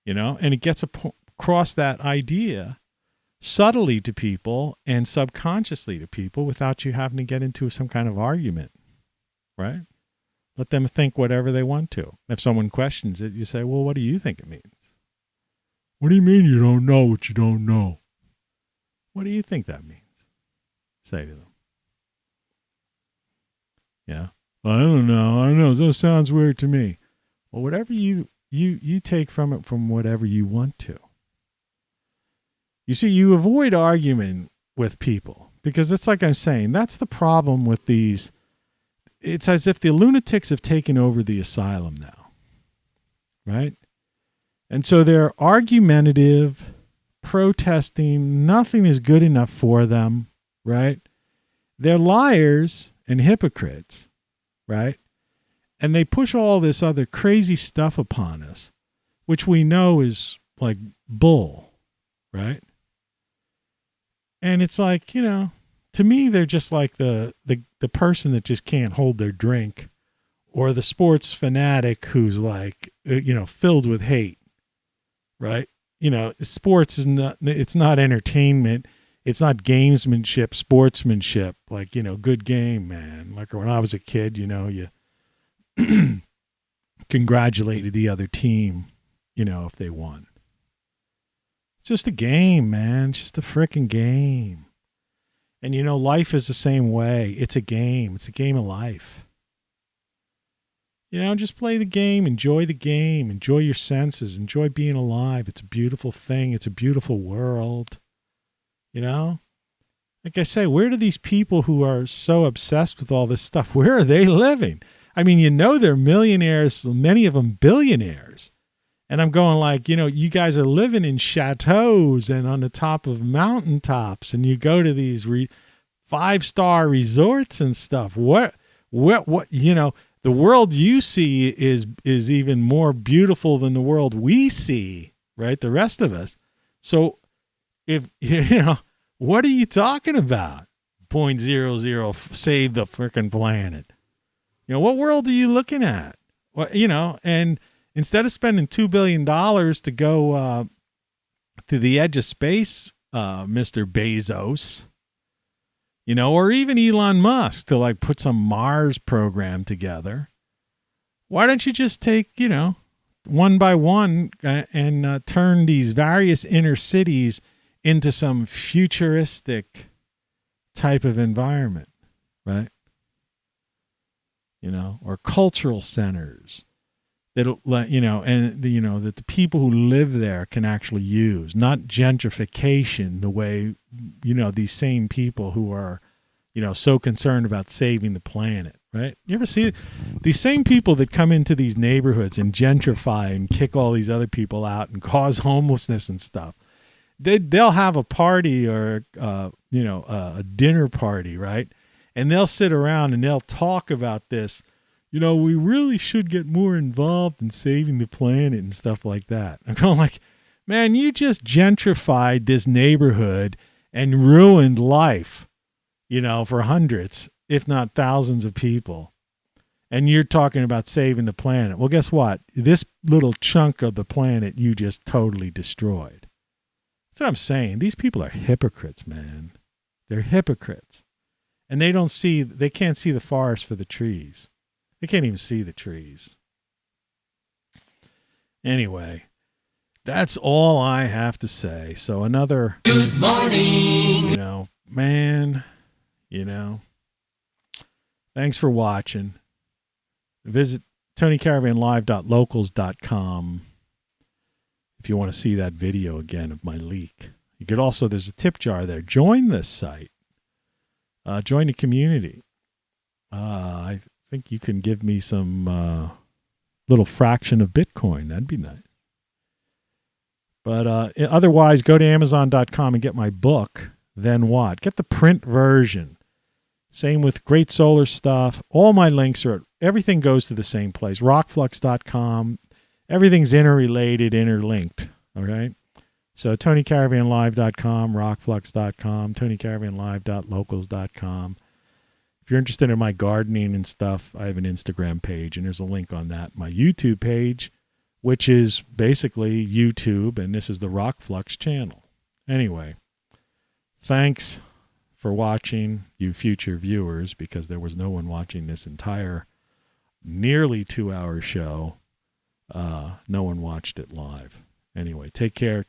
and it gets across that idea subtly to people and subconsciously to people without you having to get into some kind of argument, right? Let them think whatever they want to. If someone questions it, you say, well, what do you think it means? What do you mean you don't know what you don't know? What do you think that means? Say to them. Yeah. I don't know. That sounds weird to me. Well, whatever you take from it from whatever you want to. You see, you avoid arguing with people because it's like I'm saying, that's the problem with these. It's as if the lunatics have taken over the asylum now, right? And so they're argumentative, protesting. Nothing is good enough for them, right? They're liars and hypocrites, right? And they push all this other crazy stuff upon us, which we know is like bull, right? And it's like, to me, they're just like the person that just can't hold their drink, or the sports fanatic who's like, filled with hate, right? Sports is not, it's not entertainment. It's not gamesmanship, sportsmanship, like, good game, man. Like when I was a kid, you congratulated the other team, if they won. It's just a game, man. It's just a freaking game. And, life is the same way. It's a game. It's a game of life. Just play the game, enjoy your senses, enjoy being alive. It's a beautiful thing. It's a beautiful world. Like I say, where do these people who are so obsessed with all this stuff, where are they living? I mean, they're millionaires, many of them billionaires. And I'm going like, you guys are living in chateaus and on the top of mountaintops, and you go to these 5-star resorts and stuff. What, the world you see is even more beautiful than the world we see, right? The rest of us. So if, what are you talking about? 0.00 save the freaking planet. What world are you looking at? Well, and instead of spending $2 billion to go to the edge of space, Mr. Bezos, or even Elon Musk to like put some Mars program together, why don't you just take, one by one and turn these various inner cities into some futuristic type of environment, right? Or cultural centers that'll let, and that the people who live there can actually use, not gentrification the way, these same people who are, so concerned about saving the planet, right? You ever see these same people that come into these neighborhoods and gentrify and kick all these other people out and cause homelessness and stuff? They'll have a party or, a dinner party, right? And they'll sit around and they'll talk about this. We really should get more involved in saving the planet and stuff like that. I'm going like, man, you just gentrified this neighborhood and ruined life, for hundreds, if not thousands of people. And you're talking about saving the planet. Well, guess what? This little chunk of the planet you just totally destroyed. That's what I'm saying. These people are hypocrites, man. They're hypocrites. And they can't see the forest for the trees. They can't even see the trees. Anyway, that's all I have to say. So another good morning. Thanks for watching. Visit TonyCaravanLive.locals.com if you want to see that video again of my leak. You could also, there's a tip jar there. Join this site. Join the community. I think you can give me some little fraction of Bitcoin. That'd be nice. But otherwise, go to Amazon.com and get my book, Then What? Get the print version. Same with Great Solar stuff. All my links everything goes to the same place, ROCKFLUX.com. Everything's interrelated, interlinked. All right? So TonyCaravanLive.com, ROCKFLUX.com, TonyCaravanLive.locals.com. If you're interested in my gardening and stuff, I have an Instagram page, and there's a link on that. My YouTube page, which is basically YouTube, and this is the ROCKFLUX channel. Anyway, thanks for watching, you future viewers, because there was no one watching this entire nearly 2-hour show. No one watched it live. Anyway, take care.